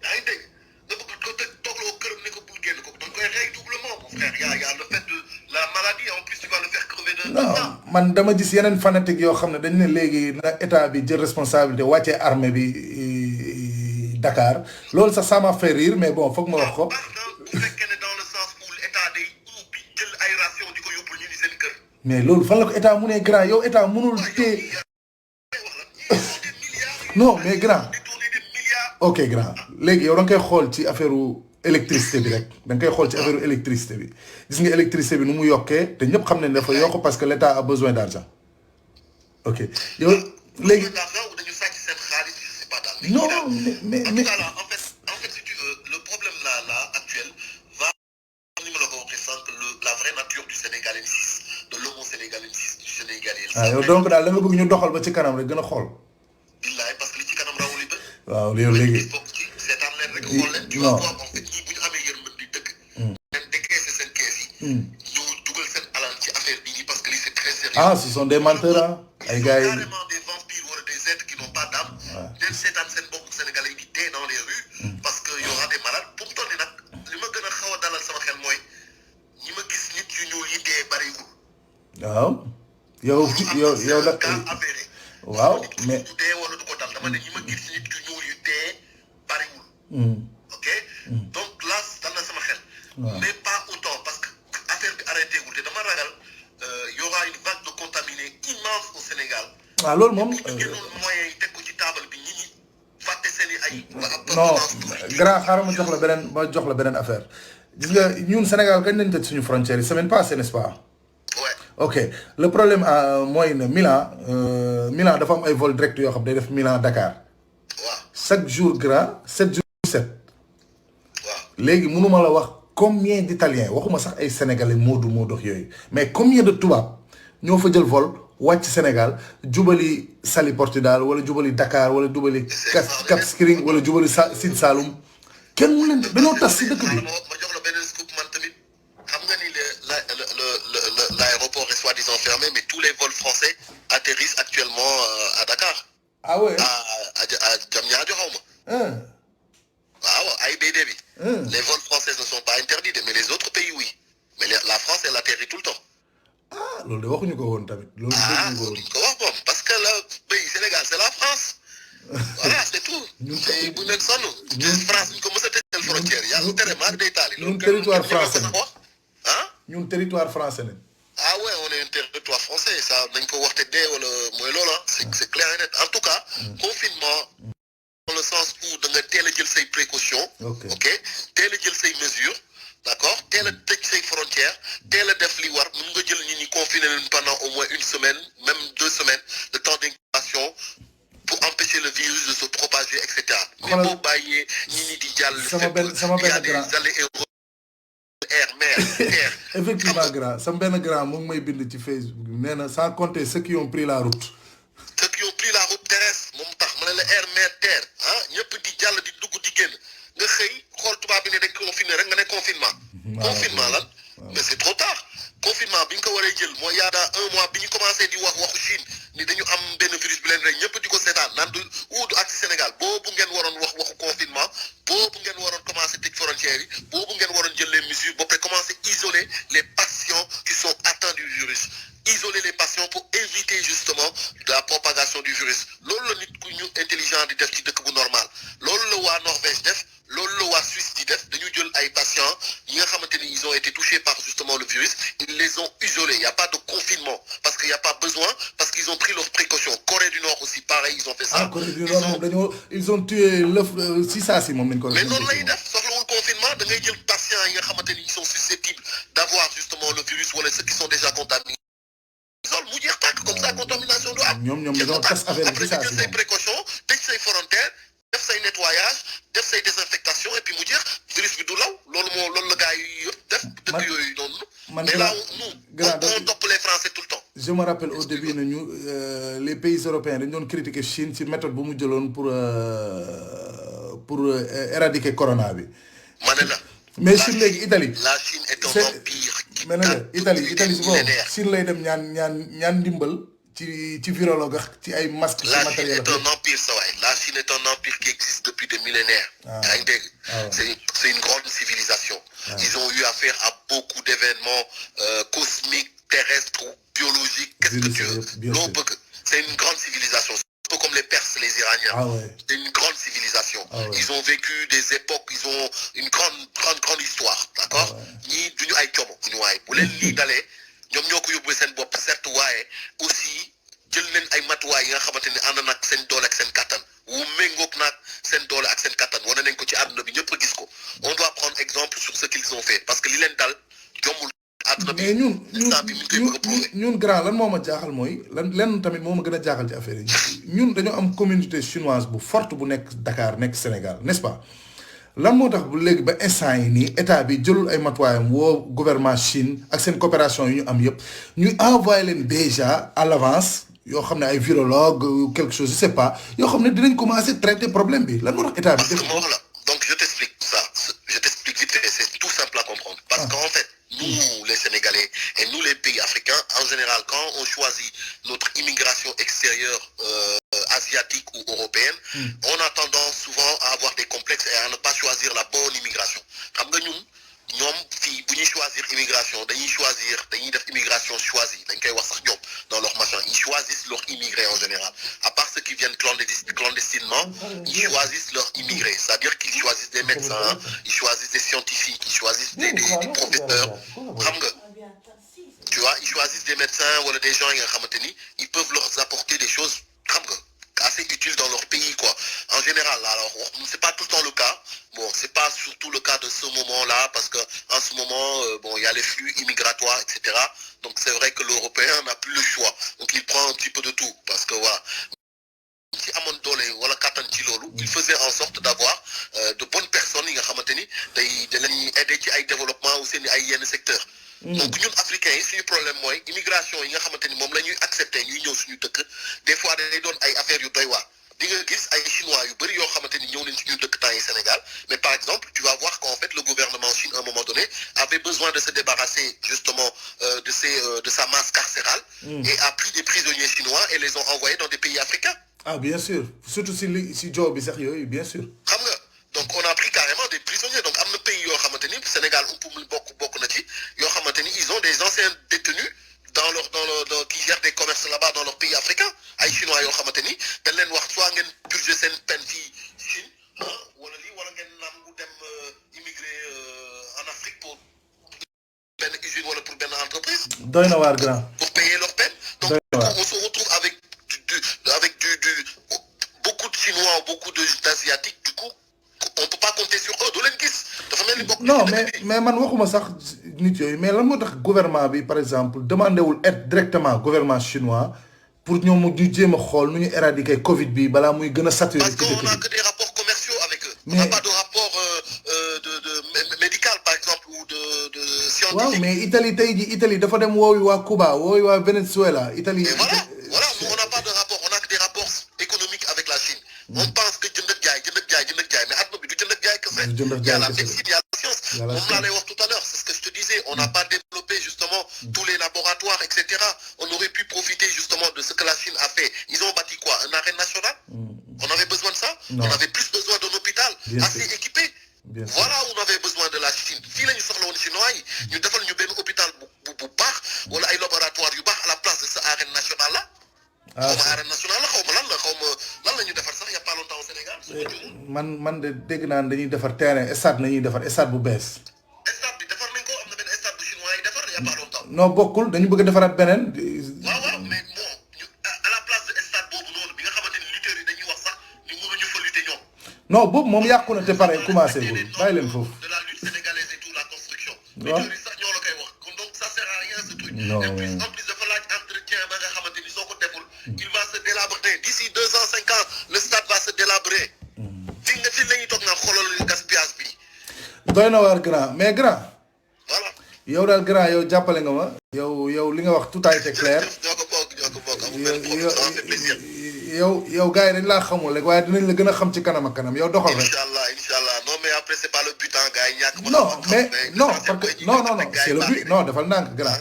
yaa ngi dégg nga bëgg ko toogloo këram ne ko bul génn ko da nga koy rey doublement mon frère y a le fait de la maladie en plus tu vas le faire crever de non man dama gis yeneen fanatique yoo xam ne dañ ne léegi na état bi jël responsabilité wàccee armée bi Dakar loolu sax ça m'a fait rire mais bon foog ma wax ko. bu fekkee ne dans le sens où l'état day ubbi jël ay ration di ko yóbbul ñu ni seen kër. mais loolu fan la ko état mu ne grand yow état mënul téye non mais grand ok grand léegi yow da nga koy xool ci affaire électricité bi rek da nga koy xool ci affaire électricité bi gis nga électricité bi nu mu yokkee te ñëpp xam nañ dafa yokk parce que l'état a besoin d'argent ok yow léegi. non mais en fait si tu veux le problème là actuel va ni ma la ko waxee sànq la vraie nature du sénégalensis de l'homo sénégalensis du sénégalais. ah yow donc daal da nga bëgg ñu doxal ba ci kanam rek gën a xool. billaay parce que li ci kanam rawul yi ba. waaw yow léegi. seetaan leen rek xool leen. tu vas voir en fait ñii bu ñu amee yërmande di dëkk. même décaisser seen kees yi. ñu dugal seen alal ci affaire bi parce que li c'est très sérieux. ah ce sont des menteurs ah. ay gars yi carrément des vampires wala des êtres qui n'ont pas d'âme. den seetaan seen mbokk sénégalais yi di dee dans les rues. parce que y aura des malades pour mu toll nii nag li ma gën a xaw a dalal sama xel mooy ñi ma gis nit yu ñuul yi dee bariwul. waaw yow la waaw mais du dee wala du ko dal dama ne ñi ma gis nit yu ñuul yu dee bariwul. ok donc là dal na sama xel. mais pas autant parce que affaire bi arrêté wul te dama ragal y aura une vague de contaminés immense au Sénégal. waaw loolu moom. bu ñu génnoon moyens yi teg ko ci table bi ñi fàtte seen i ay. non grand xaaral ma jox la beneen affaire gis nga ñun Sénégal kañ lañ tëj suñu frontière yi semaine passée n'est-ce pas. ok le problème mooy ne Milan dafa am ay vol direct yoo xam day def Milan Dakar. waaw chaque jour grand 7 jours 7. waaw léegi mënuma la wax combien d'Italiens waxuma sax ay sénégalais moodu yooyu mais combien de tubaab ñoo fa jël vol wàcc Sénégal jubali Saly Portudal wala jubali Dakar wala jubali Cap Skirring wala jubali Sine Saloum kenn mu leen dañoo tas si dëkk bi. ma jox la beneen scoop man tamit xam nga ni l'aéroport est soi-disant fermé mais tous les vols français atterrissent actuellement à Dakar. Ah ouais. à Diamniadio xaw ma. waaw AIBD bi. Les vols français ne sont pas interdits mais les autres pays oui mais la France elle atterrit tout le temps. Ah loolu de waxuñu ko woon tamit. loolu duñ ko wax moom parce que le pays Sénégal c'est la France. Voilà c'est tout. c'est bu leen sonn. France ñu ko mës a tëjal frontière yàlla tere maa day taali. ñun territoire français nañ ñun territoire français nañ. Ah ouais on est un territoire français ça nañ ko wax te dee wala mooy loola c'est clair et net en tout cas. confinement. dans le sens où da nga teel a jël say précautions. ok teel a jël say mesures. d'accord teel a tëj say frontières teel a def li war mën nga jël nit ñi confiner leen pendant au moins 1 semaine même 2 semaines de temps d'incubation pour empêcher le virus de se propager et cetera. mais boo bàyyee nit ñi di jàll. sama benn grand effectivement grand sama benn grand mu ngi may bind ci Facebook nee na sans compter ceux qui ont pris la route. ceux qui ont pris la route terrestre moom tax ma ne la air mer terre ah ñëpp di jàll di dugg di génn nga xëy xool tubaab bi ne dañ confiné rek nga ne confinement. confinement lan mais c'est trop tard. confinement bi ñu ko waree jël mooy yaa daa 1 mois bi ñu commencé di wax waxu Chine ni dañu am benn virus bi leen rek ñëpp di ko seetaan naan du ak Sénégal boobu ngeen waroon wax waxu confinement boobu ngeen waroon commencé tëj frontières yi boobu ngeen waroon jël les mesures ba pare commencé isoler les patients qui sont atteints du virus. Isoler les patients pour éviter justement la propagation du virus loolu la nit ku ñu intelligent di def ci dëkk bu normal loolu la waa Norvège def loolu la waa Suisse di def dañu jël ay patients yi nga xamante ni ils ont été touchés par justement le virus ils les ont isolés il y a pas de confinement parce qu'il y a pas besoin parce qu'ils ont pris leurs précautions Corée du Nord aussi pareil ils ont fait ça. Corée du Nord moom dañoo ils ont tué l'œuf si saa si moom lañ ko. mais noonu lay def soxlawul confinement da ngay jël patients yi nga xamante ni ils sont susceptibles d'avoir justement le virus wala ceux qui sont déjà contaminés. mu jeex tàkk comme ça contamination du am. ñoom dañoo tas affaire bi après jël say précautions tëj say frontières def say nettoyage def say désinfectation et puis mu jeex virus bi du law loolu la gars yi yëpp def. dëkk yooyu noonu. mais là on topp les Français tout le temps. je me rappelle au début nañu les pays européens dañu doon critiquer Chine ci méthode bu mu jëloon pour éradiquer corona bi. ma ne la. mais Chine léegi Italie. la Chine est un empire. mais ne la Italie si boobu Chine lay dem ñaan ndimbal ci virologue ci ay masques. la Chine est un empire sa waay la Chine est un empire qui existe depuis des millénaires. yaa ngi dégg. c'est une grande civilisation. ils ont eu affaire à beaucoup d'événements cosmiques terrestres ou biologiques. qu'est-ce que tu veux loo bëgg c'est une grande civilisation. un peu comme les Perses, les Iraniens. C'est une grande civilisation. Ils ont vécu des époques, ils ont une grande histoire, d'accord. Ñii duñu ay coomo ñu waaye bu leen lii dalee ñoom ñoo ko yóbbu seen bopp certes waaye aussi jël leen ay matuwaay yi nga xamante ne ànd nag seen doole ak seen kattan wu méngoog nag seen doole ak seen kattan wane nañ ko ci àdduna bi ñëpp gis ko on doit prendre exemple sur ce qu'ils ont fait parce que li leen dal jombul. mais ñun grand lan moo ma jaaxal mooy lenn tamit moo ma gën a jaaxal ci affaire yi ñun dañoo am communauté chinoise bu forte bu nekk Dakar nekk Sénégal n'est-ce pas lan moo tax bu léegi ba instant yi nii état bi jëlul ay matuwaayam woo gouvernement Chine ak seen coopération yi ñu am yëpp ñu envoyé leen déjà à l'avance yoo xam ne ay virologue quelque chose je sais pas yoo xam ne dinañ commencer traiter problème bi lan moo tax état bi def ko. donc je t'explique ça je t'explique vite fait c'est tout simple à comprendre parce qu'en fait nous les Sénégalais et nous les pays africains en général quand on choisit notre immigration extérieure asiatique ou européenne on a tendance souvent à avoir des complexes et à ne pas choisir la bonne immigration xam nga ñun ñoom fii bu ñuy choisir immigration dañuy def immigration choisie dañ koy wax sax ñoom dans leur machin ils choisissent leurs immigrés en général à part ceux qui viennent clandestinement ils choisissent leurs immigrés c'est-à-dire qu'ils choisissent des médecins ils choisissent des scientifiques ils choisissent des professeurs xam nga tu vois ils choisissent des médecins wala des gens yi nga xamante ni ils peuvent leur apporter des choses xam nga assez utiles dans leur pays quoi en général alors c'est pas tout le temps le cas bon c'est pas surtout le cas de ce moment-là parce que en ce moment bon il y a les flux immigratoires etc donc c'est vrai que l'Européen n'a plus le choix donc il prend un petit peu de tout parce que voilà ci amoon doole wala kattan ci loolu il faisait en sorte d'avoir de bonnes personnes yi nga xamante ni da leen aider ci ay développement ou seen ay yenn secteurs donc ñun africains yi suñu problème mooy immigration yi nga xamante ni moom la ñuy accepter ñuy ñëw suñu dëkk des fois day doon ay affaires yu doy waar di nga gis ay chinois yu bëri yoo xamante ni ñëw nañ suñu dëkk temps yi Sénégal mais par exemple tu vas voir qu'en fait le gouvernement Chine à un moment donné avait besoin de se débarrasser justement de sa masse carcérale et a pris des prisonniers chinois et les ont envoyés dans des pays africains. Ah bien sûr surtout si job bi sax yooyu bien sûr. xam nga donc on a pris carrément des prisonniers donc am na pays yoo xamante ni Sénégal bokk na ci yoo xamante ni ils ont des anciens détenus qui gèrent des commerces là-bas dans leur pays africain ay chinois yoo xamante ni dañ leen wax soit ngeen purger seen peine fii Chine wala lii wala ngeen nangu dem immigrer en Afrique pour benn usine wala pour benn entreprise. doy na waar grand. pour payer leur peine. donc on se retrouve avec beaucoup de chinois beaucoup d'asiatiques du coup on peut pas compter sur eux doo leen gis dafa mel ni bokk. non mais man waxuma sax nit yooyu mais lan moo tax gouvernement bi par exemple demandé wul aide directement gouvernement chinois pour ñoom ñu jéem a xool nu ñu éradiquer Covid bi balaa muy gën a saturé. parce qu'on n'a que des rapports commerciaux avec eux. on n'a pas de rapport de médical par exemple ou de scientifique. waaw mais Italie tey jii Italie dafa dem woowi waa Cuba woowi waa Venezuela Italie. et voilà on n'a pas de rapport on n'a que des rapports économiques avec la Chine. on pense que jënd ak jaay mais àdduna bi du jënd ak jaay kese. il y a la médecine il y a la science. moom laa lay wax tout à l'heure c'est ce que je te disais on n'a pas développé justement tous les laboratoires etc. on aurait pu profiter justement de ce que la Chine a fait ils ont bâti quoi un arène nationale. on avait besoin de ça. Non. On avait plus besoin d'un hôpital assez équipé. Voilà où on avait besoin de la Chine fii la ñu soxla woon chinois yi ñu defal ñu benn hôpital bu baax wala ay laboratoire yu baax à la place de ce arène nationale là. xaw ma arène nationale la xaw ma lan la ñu defar sax y a pas longtemps au Sénégal. man de dégg naa dañuy defar terrain stade nañuy defar stade bu bees. stade bi defar nañ ko am na benn stade bu chinois yi defar y a pas longtemps. non bokkul dañu bëgg a defaraat beneen. waaw mais bon ñu à la place de stade boobu noonu bi nga xamante ni lutteurs yi dañuy wax sax ni mënuñu fa lutter ñoom. non boobu moom yàqu na te pare commencé gul bàyyi leen foofu. de la lutte sénégalaise et tout la construction. lutteurs yi sax ñoo la koy wax kon donc ça sert à rien ce truc. non en plus dafa laaj entretien ba nga xamante ni soo ko deful. il va se délabrer d'ici 2 ans 5 ans le stade va se délabrer. fii la ñuy toog naan xoolal gaspillage bi. doy na waar grand mais grand. voilà. yow daal grand yow jàppale nga ma. yow li nga wax tout a été clair. ñoo ko bokk amul benn problème ça fait plaisir. yow gars yi dañ laa xamul rek waaye dinañ la gën a xam ci kanam ak kanam yow doxal rek. Inch'Allah non mais après c'est pas le but hein gars yi ñàkk ma. non mais non parce que non c'est le but non defal ndànk grand.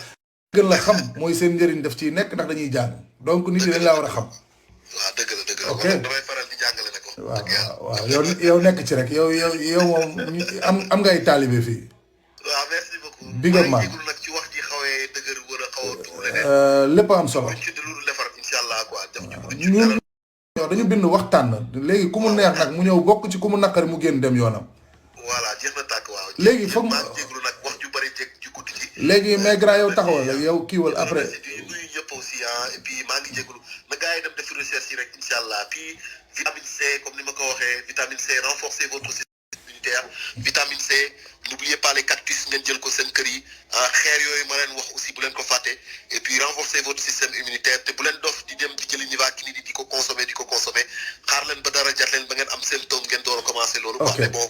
gën la xam mooy seen njëriñ daf ciy nekk ndax dañuy jàng donc nit yi dañ laa war a xam. waaw dëgg la ok damay faral di jàngale ne ko. waaw yow nekk ci rek yow moom am ngay taalibe fii. waaw merci beaucoup. big up man nag ci wax ji xawee dëgër wala xaw a tuur leneen. lépp am solo. ci dul defar inch'Allah quoi def ñun dañu bind waxtaan na léegi ku mu neex nag mu ñëw bokk ci ku mu naqari mu génn dem yoonam. voilà jeex na tàkk waaw. léegi foog maa ngi jégalu nag wax ju bari ci guddi gi. léegi mais grand yow taxawal rek yow kiiwal après. nuyu ñëpp aussi et puis maa ngi jégalu na gars yi dem def recherche yi rek inch'Allah puis vitamine C comme ni ma ko waxee vitamine C renforcer votre système immunitaire vitamine C n'oubliez pas les cactus ngeen jël ko seen kër yi xeer yooyu ma leen wax aussi bu leen ko fàtte et puis renforcer votre système immunitaire te bu leen dof di dem di jëli Nivaquine di ko consommer xaar leen ba dara jat leen ba ngeen am symptôme ngeen door a commencer loolu quoi mais bon